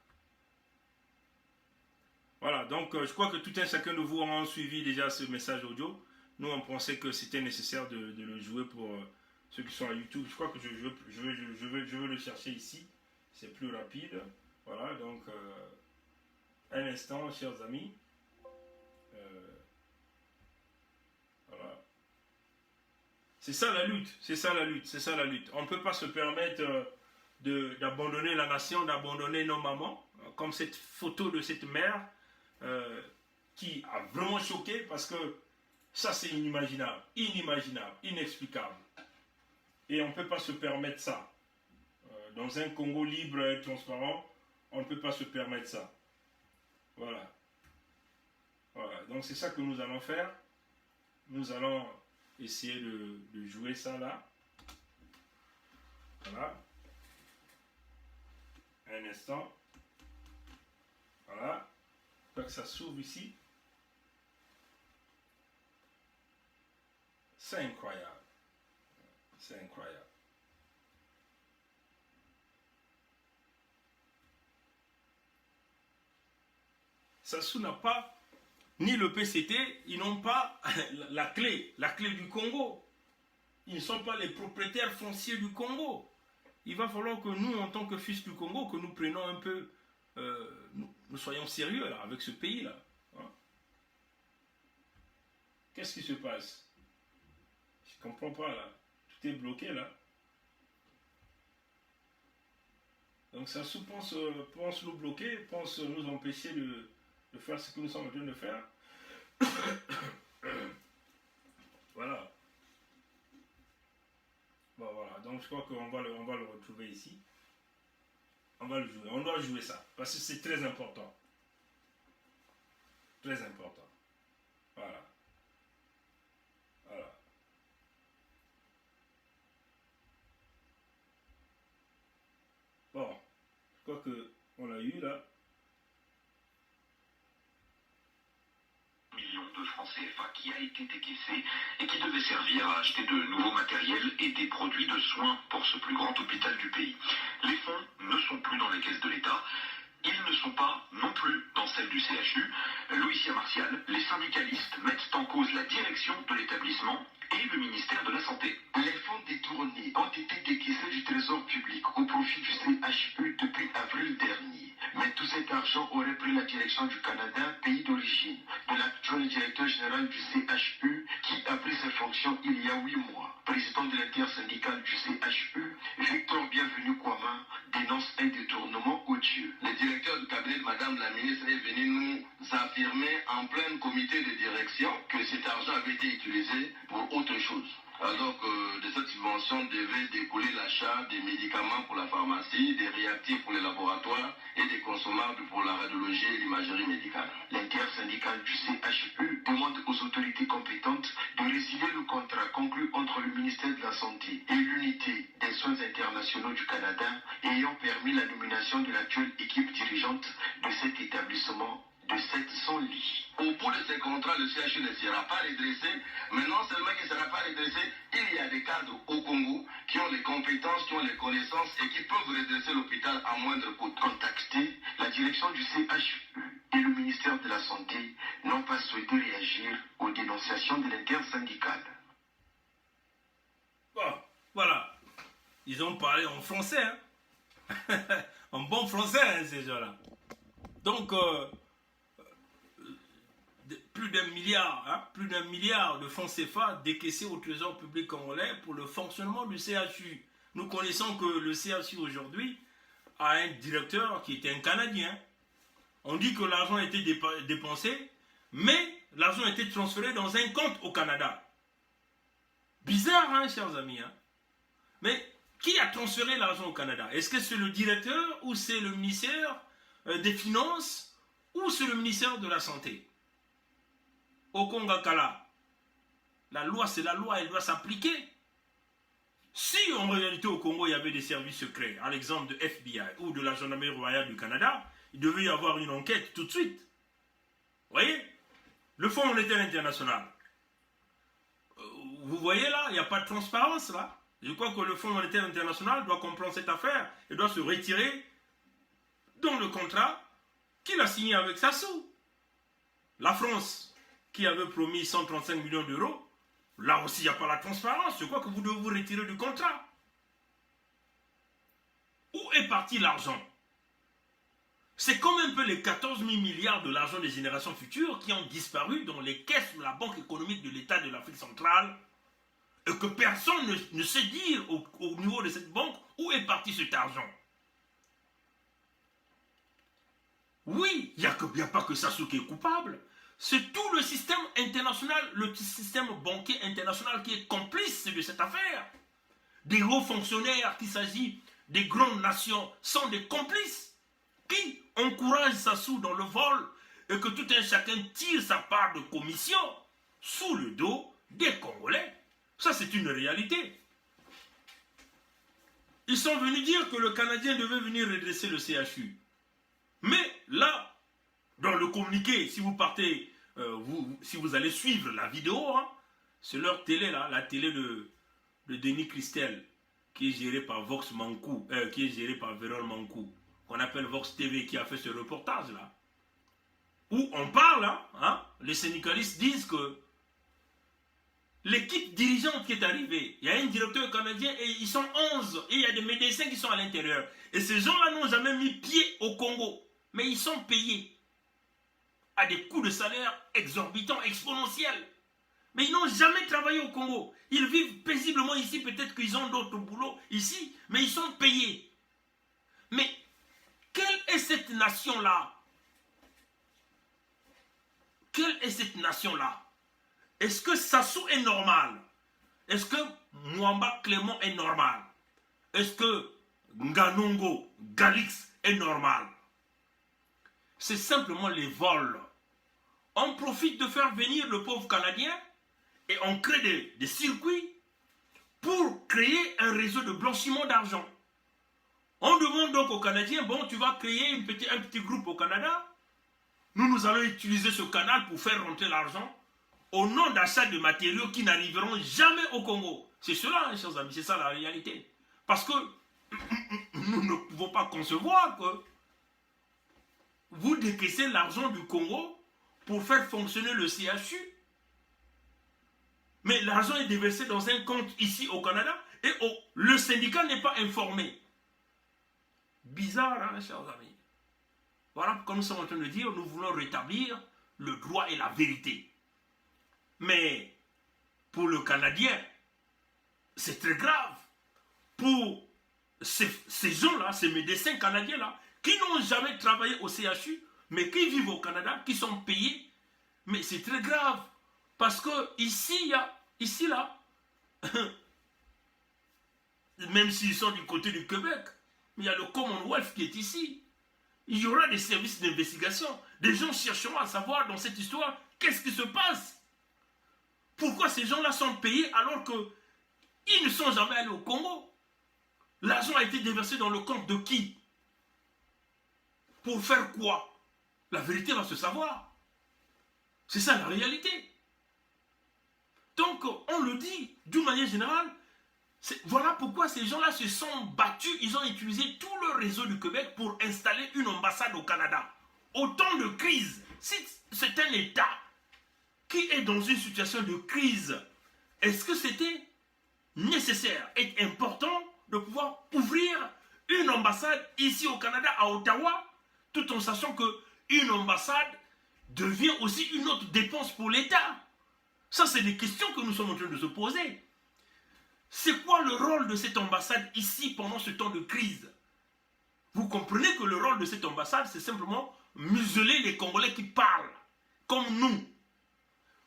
Voilà, donc je crois que tout un chacun de vous a suivi déjà ce message audio. Nous, on pensait que c'était nécessaire de le jouer pour ceux qui sont à YouTube. Je crois que je veux le chercher ici. C'est plus rapide. Voilà, donc un instant, chers amis. Voilà. C'est ça la lutte, c'est ça la lutte, c'est ça la lutte. On ne peut pas se permettre d'abandonner la nation, d'abandonner nos mamans, comme cette photo de cette mère qui a vraiment choqué parce que ça c'est inimaginable, inexplicable. Et on ne peut pas se permettre ça. Dans un Congo libre et transparent, on ne peut pas se permettre ça. Voilà. Voilà, donc c'est ça que nous allons faire. Nous allons essayer de jouer ça là. Voilà. Un instant. Voilà. J'espère que ça s'ouvre ici. C'est incroyable. C'est incroyable. Sassou n'a pas ni le PCT, ils n'ont pas la clé du Congo. Ils ne sont pas les propriétaires fonciers du Congo. Il va falloir que nous, en tant que fils du Congo, que nous prenions un peu, nous soyons sérieux là, avec ce pays-là. Hein? Qu'est-ce qui se passe? Je ne comprends pas là. Tout est bloqué là. Donc Sassou pense nous bloquer, pense nous empêcher de faire ce que nous sommes en train de faire. Voilà. Bon, voilà. Donc je crois qu'on va le retrouver ici. On va le jouer. On doit jouer ça. Parce que c'est très important. Très important. Voilà. Voilà. Bon. Je crois qu'on l'a eu là.
De francs CFA qui a été décaissé et qui devait servir à acheter de nouveaux matériels et des produits de soins pour ce plus grand hôpital du pays. Les fonds ne sont plus dans les caisses de l'État. Ils ne sont pas non plus dans celle du CHU. Loïcia Martial, les syndicalistes mettent en cause la direction de l'établissement et le ministère de la Santé. Les fonds détournés ont été décaissés du trésor public au profit du CHU depuis avril dernier. Mais tout cet argent aurait pris la direction du Canada, pays d'origine, de l'actuel directeur général du CHU qui a pris ses fonctions il y a 8 mois. Président de l'intersyndicale du CHU, Victor Bienvenu Kwama dénonce un détournement odieux.
Le directeur du cabinet de Madame la ministre est venu nous affirmer en plein comité de direction que cet argent avait été utilisé pour autre chose. Alors que de cette subvention devait découler l'achat des médicaments pour la pharmacie, des réactifs pour les laboratoires et des consommables pour la radiologie et l'imagerie médicale.
L'intersyndicale du CHU demande aux autorités compétentes de résilier le contrat conclu entre le ministère de la Santé et l'unité des soins internationaux du Canada ayant permis la nomination de l'actuelle équipe dirigeante de cet établissement de 700 lits.
Au bout de ces contrats, le CHU ne sera pas redressé, mais non seulement qu'il ne sera pas redressé, il y a des cadres au Congo qui ont les compétences, qui ont les connaissances et qui peuvent redresser l'hôpital à moindre coût.
Contacté, la direction du CHU et le ministère de la Santé n'ont pas souhaité réagir aux dénonciations de l'intersyndicale.
Bon, voilà. Ils ont parlé en français, hein. En bon français, hein, ces gens-là. Donc, plus d'un milliard de francs CFA décaissés au trésor public congolais pour le fonctionnement du CHU. Nous connaissons que le CHU aujourd'hui a un directeur qui était un Canadien. On dit que l'argent a été dépensé, mais l'argent a été transféré dans un compte au Canada. Bizarre, hein, chers amis. Hein? Mais qui a transféré l'argent au Canada? Est-ce que c'est le directeur ou c'est le ministère des Finances ou c'est le ministère de la Santé? Au Congo-Kala, la loi c'est la loi, elle doit s'appliquer. Si en réalité au Congo il y avait des services secrets, à l'exemple de FBI ou de la gendarmerie royale du Canada, il devait y avoir une enquête tout de suite. Vous voyez? Le Fonds monétaire international. Vous voyez là, il n'y a pas de transparence là. Je crois que le Fonds monétaire international doit comprendre cette affaire et doit se retirer dans le contrat qu'il a signé avec Sassou. La France, qui avait promis 135 millions d'euros, là aussi il n'y a pas la transparence. Je crois que vous devez vous retirer du contrat. Où est parti l'argent? C'est comme un peu les 14 000 milliards de l'argent des générations futures qui ont disparu dans les caisses de la Banque économique de l'État de l'Afrique centrale et que personne ne sait dire au niveau de cette banque où est parti cet argent. Oui, il n'y a pas que Sassou qui est coupable. C'est tout le système international, le système bancaire international qui est complice de cette affaire. Des hauts fonctionnaires, qu'il s'agit des grandes nations, sont des complices qui encouragent Sassou dans le vol et que tout un chacun tire sa part de commission sous le dos des Congolais. Ça, c'est une réalité. Ils sont venus dire que le Canadien devait venir redresser le CHU. Mais là, dans le communiqué, si vous partez, si vous allez suivre la vidéo, hein, c'est leur télé, là, la télé de Denis Christel, qui est gérée par Vox Mankou, qui est gérée par Véron Mankou, qu'on appelle Vox TV, qui a fait ce reportage-là, où on parle, hein, les syndicalistes disent que l'équipe dirigeante qui est arrivée, il y a un directeur canadien et ils sont 11, et il y a des médecins qui sont à l'intérieur. Et ces gens-là n'ont jamais mis pied au Congo, mais ils sont payés à des coûts de salaire exorbitants, exponentiels. Mais ils n'ont jamais travaillé au Congo. Ils vivent paisiblement ici, peut-être qu'ils ont d'autres boulots ici, mais ils sont payés. Mais quelle est cette nation-là? Quelle est cette nation-là? Est-ce que Sassou est normal? Est-ce que Mwamba Clément est normal? Est-ce que Nganongo, Galix est normal? C'est simplement les vols. On profite de faire venir le pauvre Canadien et on crée des circuits pour créer un réseau de blanchiment d'argent. On demande donc aux Canadiens, bon, tu vas créer un petit groupe au Canada. Nous allons utiliser ce canal pour faire rentrer l'argent au nom d'achat de matériaux qui n'arriveront jamais au Congo. C'est cela, hein, chers amis, c'est ça la réalité. Parce que nous ne pouvons pas concevoir que vous décaissez l'argent du Congo pour faire fonctionner le CHU. Mais l'argent est déversé dans un compte ici au Canada et le syndicat n'est pas informé. Bizarre, hein, chers amis. Voilà, comme nous sommes en train de dire, nous voulons rétablir le droit et la vérité. Mais pour le Canadien, c'est très grave. Pour ces gens-là, ces médecins canadiens-là, qui n'ont jamais travaillé au CHU, mais qui vivent au Canada, qui sont payés, mais c'est très grave. Parce que ici, là, même s'ils sont du côté du Québec, il y a le Commonwealth qui est ici. Il y aura des services d'investigation. Des gens chercheront à savoir dans cette histoire, qu'est-ce qui se passe? Pourquoi ces gens-là sont payés alors qu'ils ne sont jamais allés au Congo? L'argent a été déversé dans le compte de qui? Pour faire quoi? La vérité va se savoir. C'est ça la réalité. Donc, on le dit d'une manière générale, voilà pourquoi ces gens-là se sont battus. Ils ont utilisé tout le réseau du Québec pour installer une ambassade au Canada. Autant de crises. Si c'est un État qui est dans une situation de crise, est-ce que c'était nécessaire et important de pouvoir ouvrir une ambassade ici au Canada, à Ottawa, tout en sachant qu'une ambassade devient aussi une autre dépense pour l'État? Ça, c'est des questions que nous sommes en train de se poser. C'est quoi le rôle de cette ambassade ici pendant ce temps de crise? Vous comprenez que le rôle de cette ambassade, c'est simplement museler les Congolais qui parlent, comme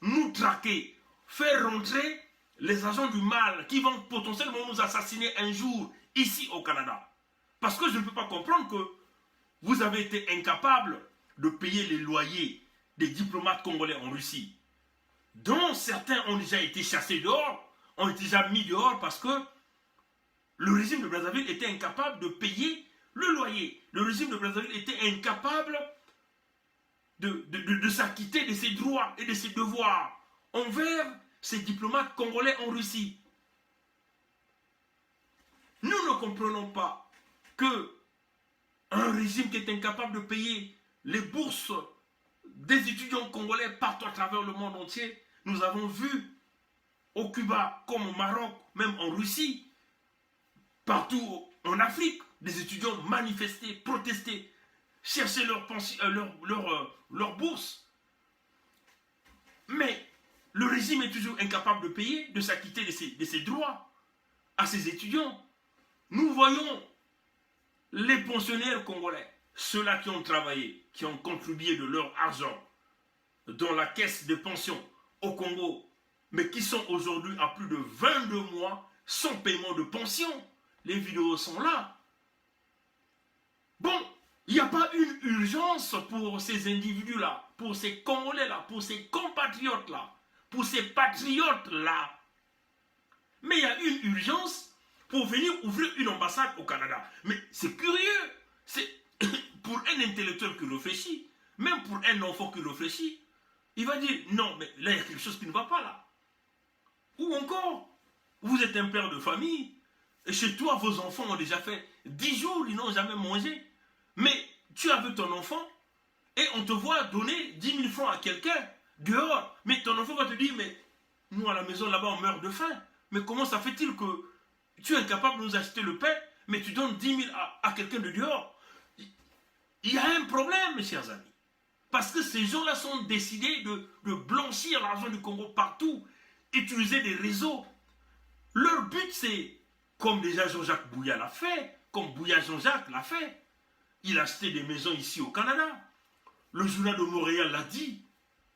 nous traquer, faire rentrer les agents du mal qui vont potentiellement nous assassiner un jour ici au Canada. Parce que je ne peux pas comprendre que vous avez été incapable de payer les loyers des diplomates congolais en Russie, dont certains ont déjà été chassés dehors, ont été déjà mis dehors parce que le régime de Brazzaville était incapable de payer le loyer. Le régime de Brazzaville était incapable de s'acquitter de ses droits et de ses devoirs envers ces diplomates congolais en Russie. Nous ne comprenons pas que un régime qui est incapable de payer les bourses des étudiants congolais partout à travers le monde entier, nous avons vu au Cuba comme au Maroc, même en Russie, partout en Afrique, des étudiants manifester, protester, chercher leur bourse. Mais le régime est toujours incapable de payer, de s'acquitter de ses droits à ses étudiants. Nous voyons les pensionnaires congolais, ceux-là qui ont travaillé, qui ont contribué de leur argent dans la caisse de pension au Congo, mais qui sont aujourd'hui à plus de 22 mois sans paiement de pension. Les vidéos sont là. Bon, Il n'y a pas une urgence pour ces individus-là, pour ces Congolais-là, pour ces compatriotes-là, pour ces patriotes-là. Mais il y a une urgence pour venir ouvrir une ambassade au Canada. Mais c'est curieux. C'est pour un intellectuel qui réfléchit, même pour un enfant qui réfléchit, il va dire, non, mais là, il y a quelque chose qui ne va pas là. Ou encore, vous êtes un père de famille, et chez toi, vos enfants ont déjà fait 10 jours, ils n'ont jamais mangé. Mais tu es avec ton enfant, et on te voit donner 10 000 francs à quelqu'un, dehors. Mais ton enfant va te dire, mais nous, à la maison, là-bas, on meurt de faim. Mais comment ça fait-il que tu es incapable de nous acheter le pain, mais tu donnes 10 000 à quelqu'un de dehors? Il y a un problème, mes chers amis. Parce que ces gens-là sont décidés de blanchir l'argent du Congo partout, utiliser des réseaux. Leur but, c'est, comme déjà Jean-Jacques Bouya l'a fait, comme Bouya Jean-Jacques l'a fait, il a acheté des maisons ici au Canada. Le journal de Montréal l'a dit.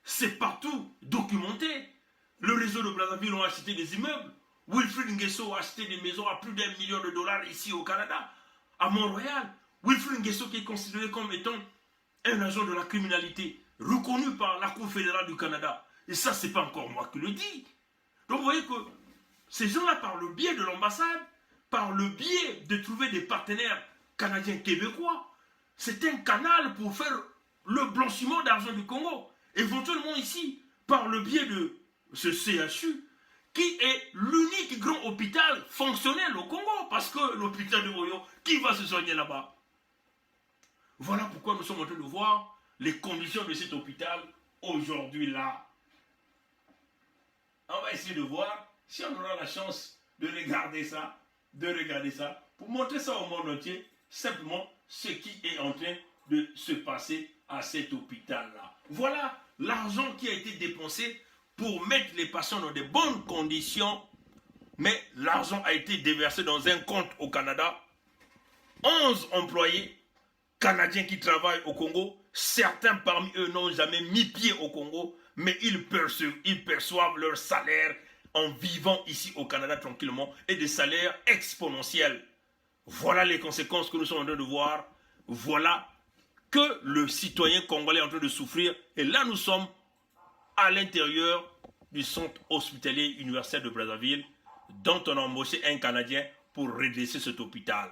C'est partout documenté. Le réseau de Brazzaville ont acheté des immeubles. Wilfrid Nguesso a acheté des maisons à plus d'1 million de dollars ici au Canada, à Mont-Royal. Wilfrid Nguesso qui est considéré comme étant un agent de la criminalité, reconnu par la Cour fédérale du Canada. Et ça, c'est pas encore moi qui le dis. Donc vous voyez que ces gens-là, par le biais de l'ambassade, par le biais de trouver des partenaires canadiens québécois, c'est un canal pour faire le blanchiment d'argent du Congo. Éventuellement ici, par le biais de ce CHU, qui est l'unique grand hôpital fonctionnel au Congo, parce que l'hôpital de Oyo, qui va se soigner là-bas? Voilà pourquoi nous sommes en train de voir les conditions de cet hôpital aujourd'hui là. On va essayer de voir si on aura la chance de regarder ça, pour montrer ça au monde entier, simplement ce qui est en train de se passer à cet hôpital-là. Voilà l'argent qui a été dépensé pour mettre les patients dans de bonnes conditions, mais l'argent a été déversé dans un compte au Canada. 11 employés Canadiens qui travaillent au Congo, certains parmi eux n'ont jamais mis pied au Congo, mais ils perçoivent leur salaire en vivant ici au Canada tranquillement, et des salaires exponentiels. Voilà les conséquences que nous sommes en train de voir. Voilà que le citoyen congolais est en train de souffrir. Et là, nous sommes à l'intérieur du centre hospitalier universitaire de Brazzaville, dont on a embauché un Canadien pour redresser cet hôpital.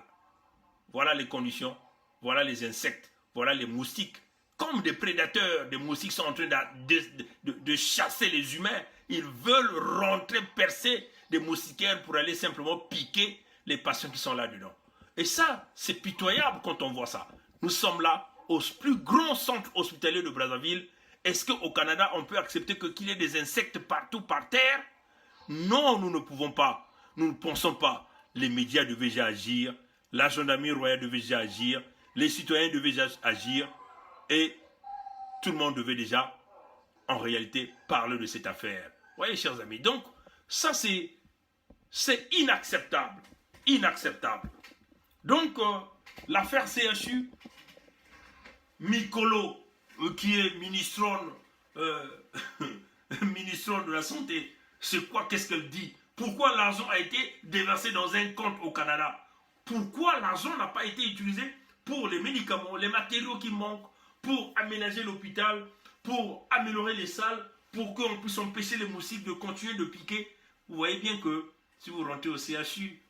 Voilà les conditions, voilà les insectes, voilà les moustiques. Comme des prédateurs, des moustiques sont en train de chasser les humains. Ils veulent rentrer, percer des moustiquaires pour aller simplement piquer les patients qui sont là-dedans. Et ça, c'est pitoyable quand on voit ça. Nous sommes là, au plus grand centre hospitalier de Brazzaville. Est-ce qu'au Canada, on peut accepter qu'il y ait des insectes partout par terre? Non, nous ne pouvons pas. Nous ne pensons pas. Les médias devaient déjà agir. La gendarmerie royale devait déjà agir. Les citoyens devaient déjà agir. Et tout le monde devait déjà, en réalité, parler de cette affaire. Vous voyez, chers amis. Donc, ça, c'est inacceptable. Inacceptable. Donc, l'affaire CHU, Mikolo, qui est ministronne de la Santé, c'est quoi? Qu'est-ce qu'elle dit? Pourquoi l'argent a été déversé dans un compte au Canada? Pourquoi l'argent n'a pas été utilisé pour les médicaments, les matériaux qui manquent, pour aménager l'hôpital, pour améliorer les salles, pour qu'on puisse empêcher les moustiques de continuer de piquer? Vous voyez bien que si vous rentrez au CHU,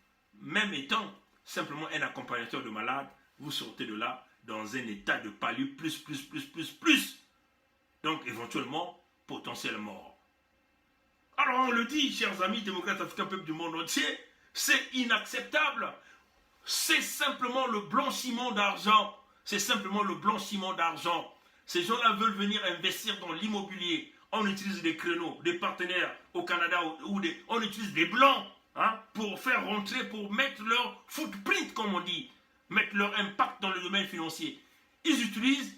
même étant simplement un accompagnateur de malade, vous sortez de là dans un état de palu plus. Donc éventuellement, potentiel mort. Alors on le dit, chers amis démocrates africains, peuple du monde entier, c'est inacceptable. C'est simplement le blanchiment d'argent. C'est simplement le blanchiment d'argent. Ces gens-là veulent venir investir dans l'immobilier. On utilise des créneaux, des partenaires au Canada, on utilise des blancs pour faire rentrer, pour mettre leur footprint, comme on dit, mettre leur impact dans le domaine financier. Ils utilisent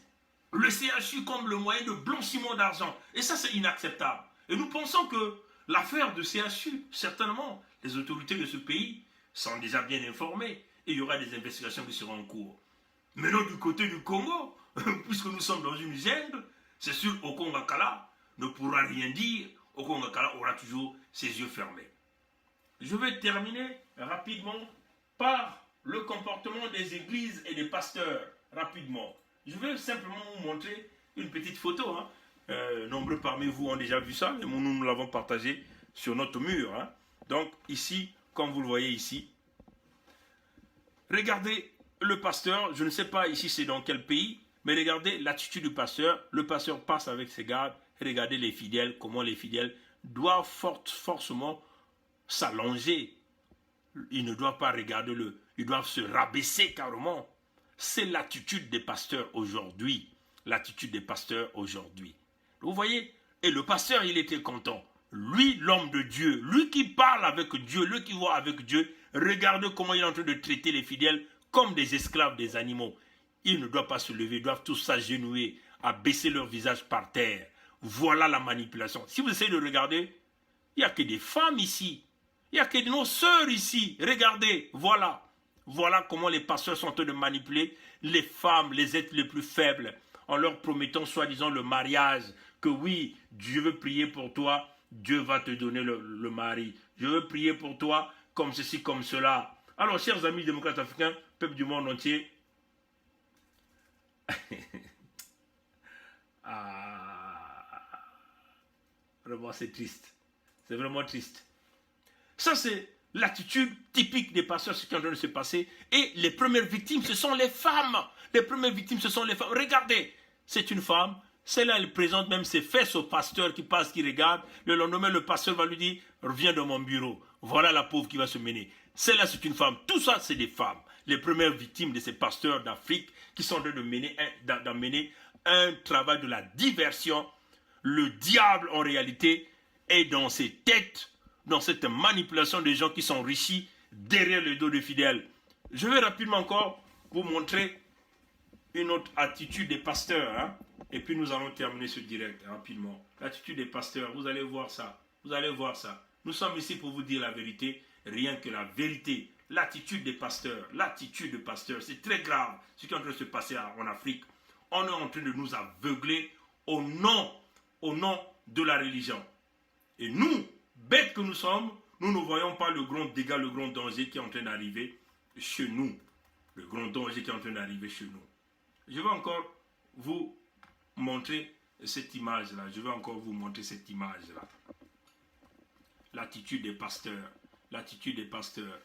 le CHU comme le moyen de blanchiment d'argent. Et ça, c'est inacceptable. Et nous pensons que l'affaire de CHU, certainement, les autorités de ce pays sont déjà bien informées. Et il y aura des investigations qui seront en cours. Maintenant, du côté du Congo, puisque nous sommes dans une jungle, c'est sûr Okongakala ne pourra rien dire. Okongakala aura toujours ses yeux fermés. Je vais terminer rapidement par le comportement des églises et des pasteurs. rapidement. Je vais simplement vous montrer une petite photo. Hein. Nombreux parmi vous ont déjà vu ça, mais nous l'avons partagé sur notre mur. Hein. Donc ici, comme vous le voyez ici, regardez le pasteur. Je ne sais pas ici c'est dans quel pays, mais regardez l'attitude du pasteur. Le pasteur passe avec ses gardes. Regardez les fidèles, comment les fidèles doivent forcément s'allonger. Ils ne doivent pas regarder ils doivent se rabaisser carrément. C'est l'attitude des pasteurs aujourd'hui. L'attitude des pasteurs aujourd'hui. Vous voyez? Et le pasteur, il était content. Lui, l'homme de Dieu, lui qui parle avec Dieu, lui qui voit avec Dieu, regardez comment il est en train de traiter les fidèles comme des esclaves, des animaux. Ils ne doivent pas se lever, ils doivent tous s'agenouiller, à baisser leur visage par terre. Voilà la manipulation. Si vous essayez de regarder, il n'y a que des femmes ici. Il n'y a que nos sœurs ici. Regardez, voilà. Voilà comment les pasteurs sont en train de manipuler les femmes, les êtres les plus faibles, en leur promettant soi-disant le mariage, que oui, Dieu veut prier pour toi, Dieu va te donner le mari. Je veux prier pour toi comme ceci, comme cela. Alors, chers amis démocrates africains, peuple du monde entier, vraiment c'est triste. C'est vraiment triste. Ça, c'est l'attitude typique des pasteurs, ce qui est en train de se passer. Et les premières victimes, ce sont les femmes. Les premières victimes, ce sont les femmes. Regardez, c'est une femme. Celle-là, elle présente même ses fesses au pasteur qui passe, qui regarde. Le lendemain, le pasteur va lui dire, reviens dans mon bureau. Voilà la pauvre qui va se mener. Celle-là, c'est une femme. Tout ça, c'est des femmes. Les premières victimes de ces pasteurs d'Afrique qui sont en train d'emmener un travail de la diversion. Le diable, en réalité, est dans ses têtes, dans cette manipulation des gens qui sont enrichis derrière le dos des fidèles. Je vais rapidement encore vous montrer une autre attitude des pasteurs. Hein? Et puis nous allons terminer ce direct rapidement. L'attitude des pasteurs, vous allez voir ça. Vous allez voir ça. Nous sommes ici pour vous dire la vérité, rien que la vérité. L'attitude des pasteurs, c'est très grave ce qui est en train de se passer en Afrique. On est en train de nous aveugler au nom de la religion. Et nous, bêtes que nous sommes, nous ne voyons pas le grand dégât, le grand danger qui est en train d'arriver chez nous. Le grand danger qui est en train d'arriver chez nous. Je vais encore vous montrer cette image-là. L'attitude des pasteurs. L'attitude des pasteurs.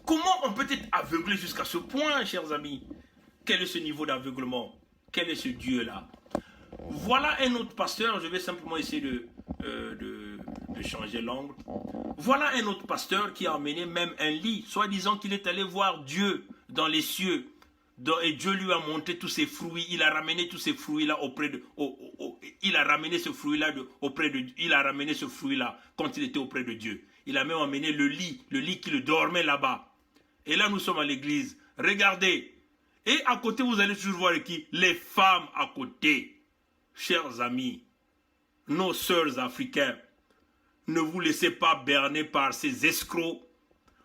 Comment on peut être aveuglé jusqu'à ce point, chers amis? Quel est ce niveau d'aveuglement? Quel est ce Dieu-là? Voilà un autre pasteur, je vais simplement essayer de changer l'angle. Voilà un autre pasteur qui a emmené même un lit, soi-disant qu'il est allé voir Dieu dans les cieux. Et Dieu lui a montré tous ses fruits. Il a ramené tous ces fruits-là il a ramené ce fruit-là quand il était auprès de Dieu. Il a même emmené le lit qui le dormait là-bas. Et là, nous sommes à l'église. Regardez. Et à côté, vous allez toujours voir qui? Les femmes à côté. Chers amis, nos sœurs africains, ne vous laissez pas berner par ces escrocs.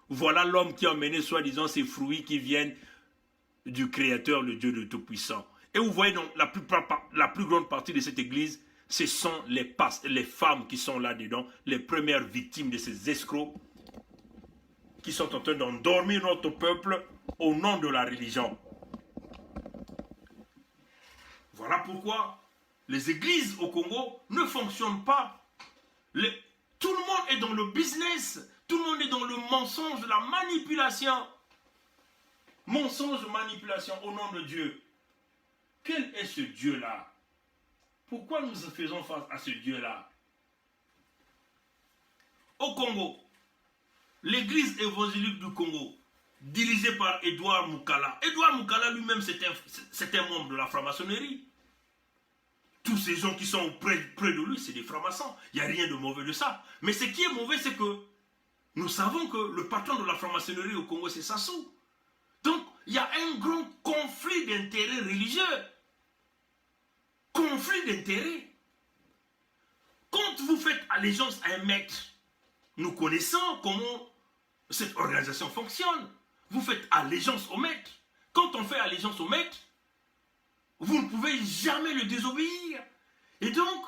Voilà l'homme qui a emmené soi-disant ces fruits qui viennent du Créateur, le Dieu de Tout-Puissant. Et vous voyez donc la plus grande partie de cette église, ce sont les femmes qui sont là-dedans, les premières victimes de ces escrocs qui sont en train d'endormir notre peuple au nom de la religion. Voilà pourquoi les églises au Congo ne fonctionnent pas. Tout le monde est dans le business, tout le monde est dans le mensonge, la manipulation. Mensonge, manipulation au nom de Dieu. Quel est ce Dieu-là? Pourquoi nous faisons face à ce Dieu-là? Au Congo, l'église évangélique du Congo, dirigée par Edouard Moukala. Edouard Moukala lui-même, c'est un membre de la franc-maçonnerie. Tous ces gens qui sont près de lui, c'est des francs-maçons. Il n'y a rien de mauvais de ça. Mais ce qui est mauvais, c'est que nous savons que le patron de la franc-maçonnerie au Congo, c'est Sassou. Donc, il y a un grand conflit d'intérêts religieux. Conflit d'intérêts. Quand vous faites allégeance à un maître, nous connaissons comment cette organisation fonctionne. Vous faites allégeance au maître. Quand on fait allégeance au maître, vous ne pouvez jamais le désobéir. Et donc,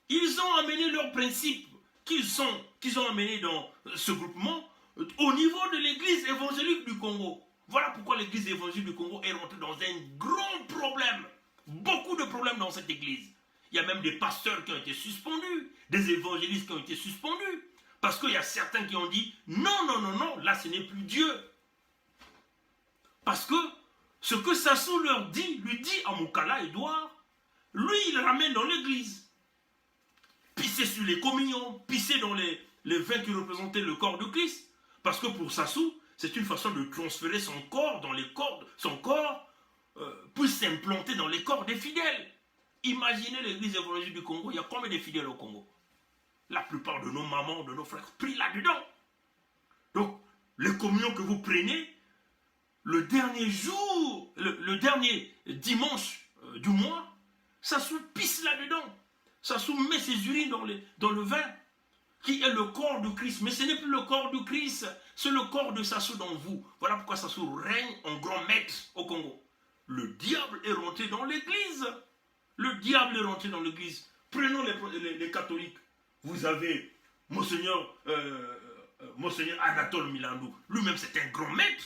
ils ont amené leurs principes qu'ils ont amenés dans ce groupement au niveau de l'église évangélique du Congo. Voilà pourquoi l'église évangélique du Congo est rentrée dans un grand problème. Beaucoup de problèmes dans cette église. Il y a même des pasteurs qui ont été suspendus, des évangélistes qui ont été suspendus. Parce qu'il y a certains qui ont dit, non, non, non, non, là ce n'est plus Dieu. Parce que ce que Sassou lui dit à Moukala Edouard, lui il ramène dans l'église. Pisser sur les communions, pisser dans les vins qui représentaient le corps de Christ. Parce que pour Sassou, c'est une façon de transférer son corps dans les corps, son corps puisse s'implanter dans les corps des fidèles. Imaginez l'église évangélique du Congo, il y a combien de fidèles au Congo? La plupart de nos mamans, de nos frères, prient là-dedans. Donc, les communions que vous prenez, le dernier jour, le dernier dimanche du mois, ça se pisse là-dedans. Ça se met ses urines dans le vin, qui est le corps de Christ. Mais ce n'est plus le corps de Christ, c'est le corps de Sassou dans vous. Voilà pourquoi Sassou règne en grand maître au Congo. Le diable est rentré dans l'église. Le diable est rentré dans l'église. Prenons les catholiques. Vous avez Monseigneur Anatole Milandou. Lui-même, c'est un grand maître.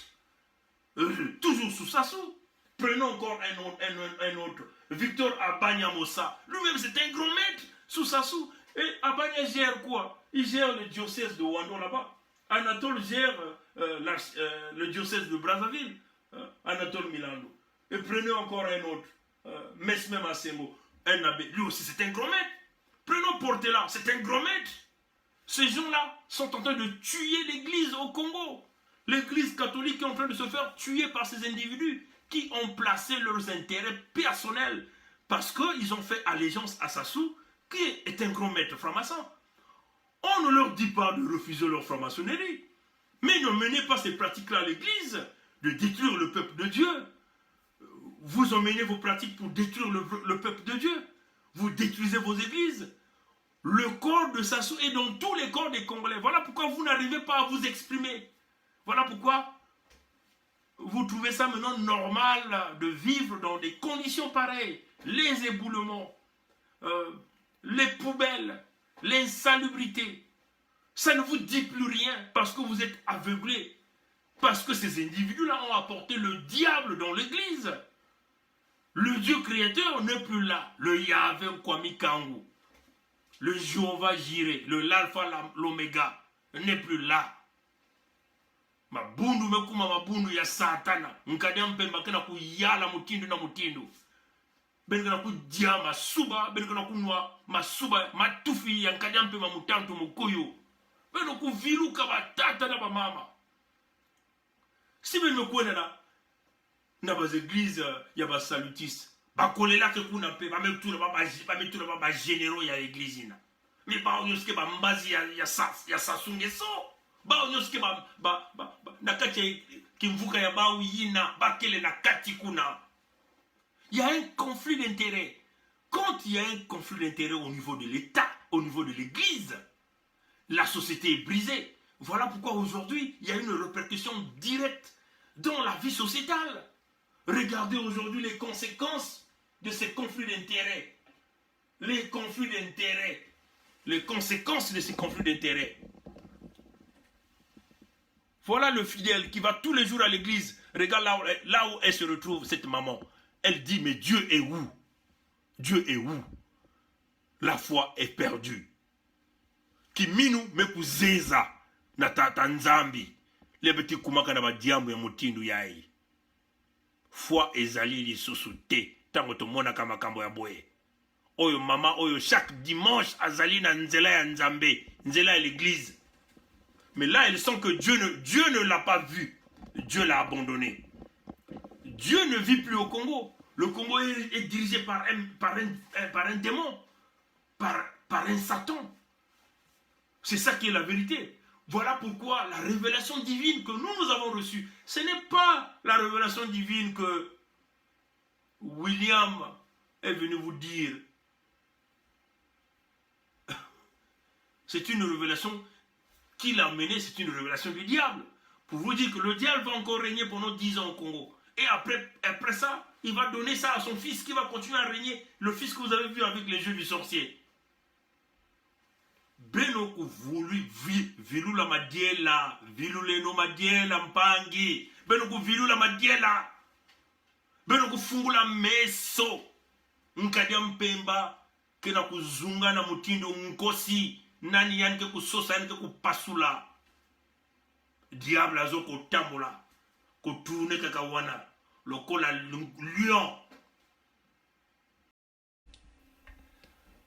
Toujours sous Sassou. Prenons encore un autre. Victor Abagna-Mossa. Lui-même, c'est un grand maître sous Sassou. Et Abagna gère quoi? Il gère le diocèse de Ouando là-bas. Anatole gère le diocèse de Brazzaville. Anatole Milandou. Et prenez encore un autre. Mesme Massemo. Un abbé. Lui aussi, c'est un grand maître. Prenons Portela. C'est un grand maître. Ces gens-là sont en train de tuer l'église au Congo. L'église catholique est en train de se faire tuer par ces individus qui ont placé leurs intérêts personnels parce qu'ils ont fait allégeance à Sassou, qui est un grand maître franc-maçon. On ne leur dit pas de refuser leur franc-maçonnerie, mais ne menez pas ces pratiques-là à l'église, de détruire le peuple de Dieu. Vous emmenez vos pratiques pour détruire le peuple de Dieu. Vous détruisez vos églises. Le corps de Sassou est dans tous les corps des Congolais. Voilà pourquoi vous n'arrivez pas à vous exprimer. Voilà pourquoi vous trouvez ça maintenant normal de vivre dans des conditions pareilles. Les éboulements, les poubelles, l'insalubrité. Ça ne vous dit plus rien parce que vous êtes aveuglés. Parce que ces individus-là ont apporté le diable dans l'église. Le Dieu créateur n'est plus là. Le Yahvé Kwami Kangu, le Jéhovah Jireh, l'alpha, l'oméga n'est plus là. Mabundu mekuma mabundu ya satana. Nkadea mpemba kena kuyala mutindu na mutindu. Benkana kudia masuba, benkana kunwa masuba, matufi ya nkadea mpemba mutantu mukuyu. Benkana kuviruka batata na bamama. Si benme kwena na bas églises ya bas salutistes. Bakolela ke kuna mpe, bametura ba généraux ya église ina. Mais ba onyoske ba mbazi ya sasungeso. Ba onyoske nakati kimvuka ya ba uyina, bakele na kati kuna. Il y a un conflit d'intérêts. Quand il y a un conflit d'intérêts au niveau de l'État, au niveau de l'église, la société est brisée. Voilà pourquoi aujourd'hui, il y a une répercussion directe dans la vie sociétale. Regardez aujourd'hui les conséquences de ces conflits d'intérêts. Les conflits d'intérêts. Les conséquences de ces conflits d'intérêts. Voilà le fidèle qui va tous les jours à l'église. Regarde là où elle se retrouve, cette maman. Elle dit, mais Dieu est où? Dieu est où? La foi est perdue. Kiminu mekuzeza na tata nzambi. Lebeti kumaka na badiambu ya mutindu yai. Foi ezali lisusu te. Tango tomona kama kambo ya boye. Oyo mama, oyo chaque dimanche azali na nzela ya nzambe. Nzela ya l'église. Mais là, elle sent que Dieu ne l'a pas vu. Dieu l'a abandonné. Dieu ne vit plus au Congo. Le Congo est dirigé par un démon. Par un Satan. C'est ça qui est la vérité. Voilà pourquoi la révélation divine que nous avons reçue, ce n'est pas la révélation divine que William est venu vous dire. C'est une révélation qu'il a menée, c'est une révélation du diable. Pour vous dire que le diable va encore régner pendant 10 ans au Congo. Et après ça, il va donner ça à son fils qui va continuer à régner. Le fils que vous avez vu avec les jeux du sorcier. Benoku voulu vilu la madiela, vilu le no madiela mpangi, beno kuvilula madiela, beno kufungula meso, nkadia mpemba, kena kuzunga na mutindo nkosi, nani yanke kusosa yanke kupasula. Diable azo kotambola, kotourne kakawana, lokola lion.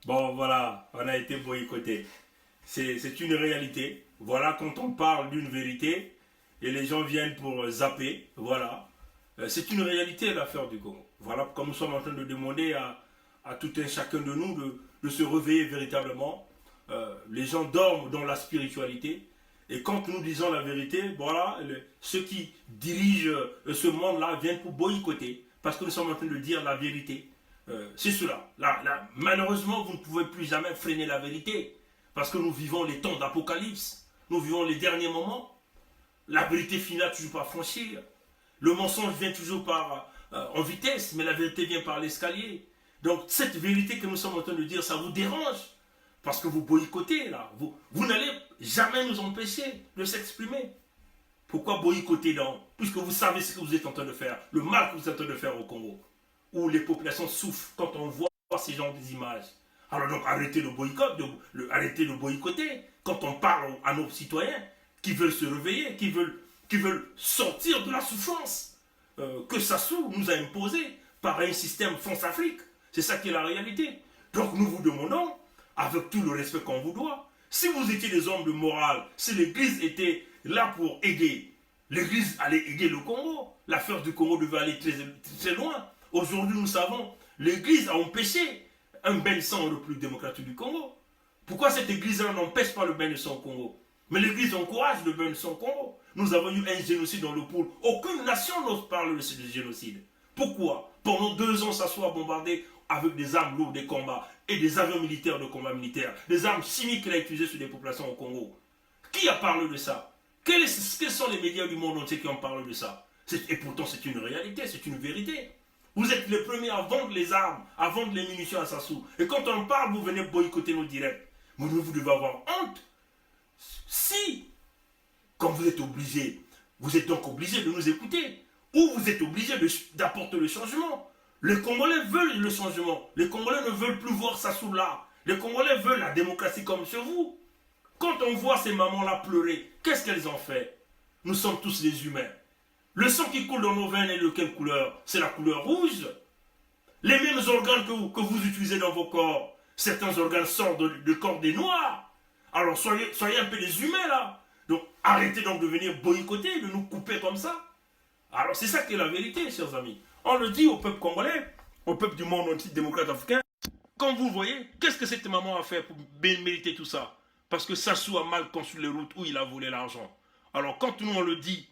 Bon, voilà, on a été boycotté. C'est une réalité. Voilà, quand on parle d'une vérité, et les gens viennent pour zapper, voilà. C'est une réalité, l'affaire du Congo. Voilà, comme nous sommes en train de demander à tout un chacun de nous de se réveiller véritablement. Les gens dorment dans la spiritualité. Et quand nous disons la vérité, voilà, ceux qui dirigent ce monde-là viennent pour boycotter. Parce que nous sommes en train de dire la vérité. C'est cela. Malheureusement, vous ne pouvez plus jamais freiner la vérité. Parce que nous vivons les temps d'apocalypse. Nous vivons les derniers moments. La vérité finira toujours par franchir. Le mensonge vient toujours en vitesse, mais la vérité vient par l'escalier. Donc cette vérité que nous sommes en train de dire, ça vous dérange. Parce que vous boycottez là. Vous n'allez jamais nous empêcher de s'exprimer. Pourquoi boycotter donc? Puisque vous savez ce que vous êtes en train de faire. Le mal que vous êtes en train de faire au Congo. Où les populations souffrent quand on voit ces genres d'images. Alors donc arrêtez le boycott, arrêtez de boycotter quand on parle à nos citoyens qui veulent se réveiller, qui veulent sortir de la souffrance que Sassou nous a imposée par un système France-Afrique. C'est ça qui est la réalité. Donc nous vous demandons, avec tout le respect qu'on vous doit, si vous étiez des hommes de morale, si l'Église était là pour aider, l'Église allait aider le Congo. L'affaire du Congo devait aller très, très loin. Aujourd'hui, nous savons, l'Église a empêché un bain de sang le plus démocratique du Congo. Pourquoi cette Église-là n'empêche pas le bain de sang au Congo? Mais l'Église encourage le bain de sang au Congo. Nous avons eu un génocide dans le pôle. Aucune nation n'ose parler de ce génocide. Pourquoi? Pendant 2 ans, ça soit bombardé avec des armes lourdes des combats et des avions militaires de combat militaire, des armes chimiques qu'il a utilisées sur des populations au Congo. Qui a parlé de ça? Quels sont les médias du monde entier qui ont parlé de ça? Et pourtant, c'est une réalité, c'est une vérité. Vous êtes les premiers à vendre les armes, à vendre les munitions à Sassou. Et quand on parle, vous venez boycotter nos directs. Mais vous devez avoir honte. Si, quand vous êtes obligé, vous êtes donc obligé de nous écouter. Ou vous êtes obligé d'apporter le changement. Les Congolais veulent le changement. Les Congolais ne veulent plus voir Sassou là. Les Congolais veulent la démocratie comme chez vous. Quand on voit ces mamans-là pleurer, qu'est-ce qu'elles ont fait? Nous sommes tous des humains. Le sang qui coule dans nos veines est de quelle couleur? C'est la couleur rouge. Les mêmes organes que vous utilisez dans vos corps, certains organes sortent du corps des Noirs. Alors soyez un peu des humains là. Donc arrêtez donc de venir boycotter, de nous couper comme ça. Alors c'est ça qui est la vérité, chers amis. On le dit au peuple congolais, au peuple du monde anti-démocrate africain. Quand vous voyez, qu'est-ce que cette maman a fait pour mériter tout ça? Parce que Sassou a mal construit les routes où il a volé l'argent. Alors quand nous on le dit,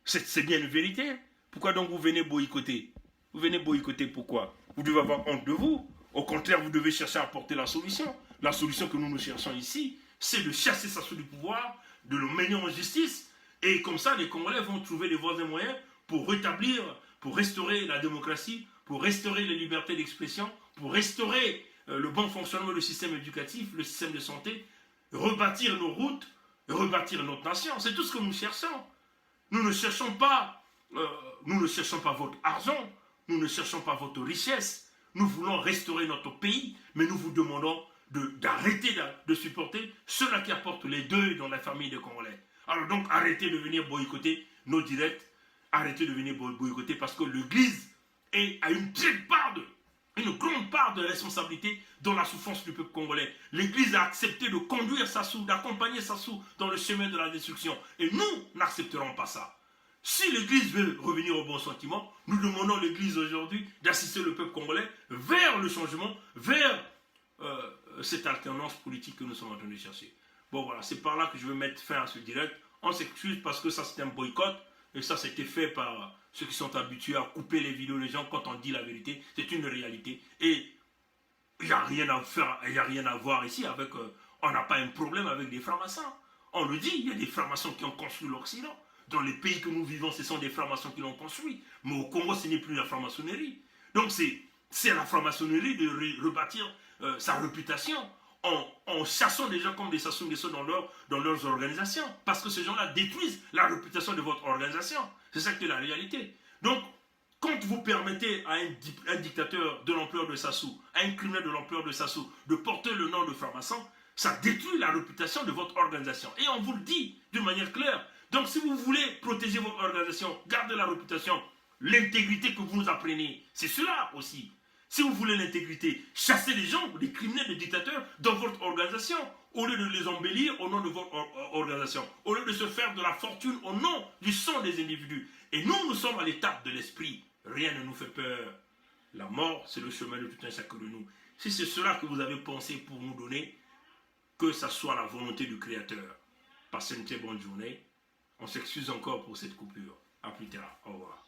c'est bien une vérité. Pourquoi donc vous venez boycotter? Vous venez boycotter pourquoi? Vous devez avoir honte de vous. Au contraire, vous devez chercher à apporter la solution. La solution que nous cherchons ici, c'est de chasser Sassou du pouvoir, de le mener en justice. Et comme ça, les Congolais vont trouver les voies et moyens pour rétablir, pour restaurer la démocratie, pour restaurer les libertés d'expression, pour restaurer le bon fonctionnement du système éducatif, le système de santé, rebâtir nos routes, rebâtir notre nation. C'est tout ce que nous cherchons. Nous ne cherchons pas votre argent, nous ne cherchons pas votre richesse. Nous voulons restaurer notre pays, mais nous vous demandons d'arrêter de supporter ceux-là qui apportent les deuils dans la famille des Congolais. Alors donc arrêtez de venir boycotter nos directs, arrêtez de venir boycotter parce que l'Église a une grande part de responsabilité dans la souffrance du peuple congolais. L'Église a accepté de conduire Sassou, d'accompagner Sassou dans le chemin de la destruction. Et nous n'accepterons pas ça. Si l'Église veut revenir au bon sentiment, nous demandons à l'Église aujourd'hui d'assister le peuple congolais vers le changement, vers cette alternance politique que nous sommes en train de chercher. Bon voilà, c'est par là que je veux mettre fin à ce direct. On s'excuse parce que ça c'est un boycott. Et ça c'était fait par ceux qui sont habitués à couper les vidéos des gens quand on dit la vérité. C'est une réalité. Et il n'y a rien à faire, il n'y a rien à voir ici avec... on n'a pas un problème avec des francs-maçons. On le dit, il y a des francs-maçons qui ont construit l'Occident. Dans les pays que nous vivons, ce sont des francs-maçons qui l'ont construit. Mais au Congo, ce n'est plus la franc-maçonnerie. Donc c'est la franc-maçonnerie de rebâtir sa réputation. en chassant des gens comme des Sassou Nguesso dans leurs organisations. Parce que ces gens-là détruisent la réputation de votre organisation. C'est ça qui est la réalité. Donc, quand vous permettez à un dictateur de l'ampleur de Sassou, à un criminel de l'ampleur de Sassou, de porter le nom de franc-maçon, ça détruit la réputation de votre organisation. Et on vous le dit d'une manière claire. Donc, si vous voulez protéger votre organisation, garder la réputation, l'intégrité que vous nous apprenez, c'est cela aussi. Si vous voulez l'intégrité, chassez les gens, les criminels, les dictateurs dans votre organisation, au lieu de les embellir au nom de votre organisation, au lieu de se faire de la fortune au nom du sang des individus. Et nous sommes à l'étape de l'esprit. Rien ne nous fait peur. La mort, c'est le chemin de tout un chacun de nous. Si c'est cela que vous avez pensé pour nous donner, que ça soit la volonté du Créateur. Passez une très bonne journée. On s'excuse encore pour cette coupure. À plus tard. Au revoir.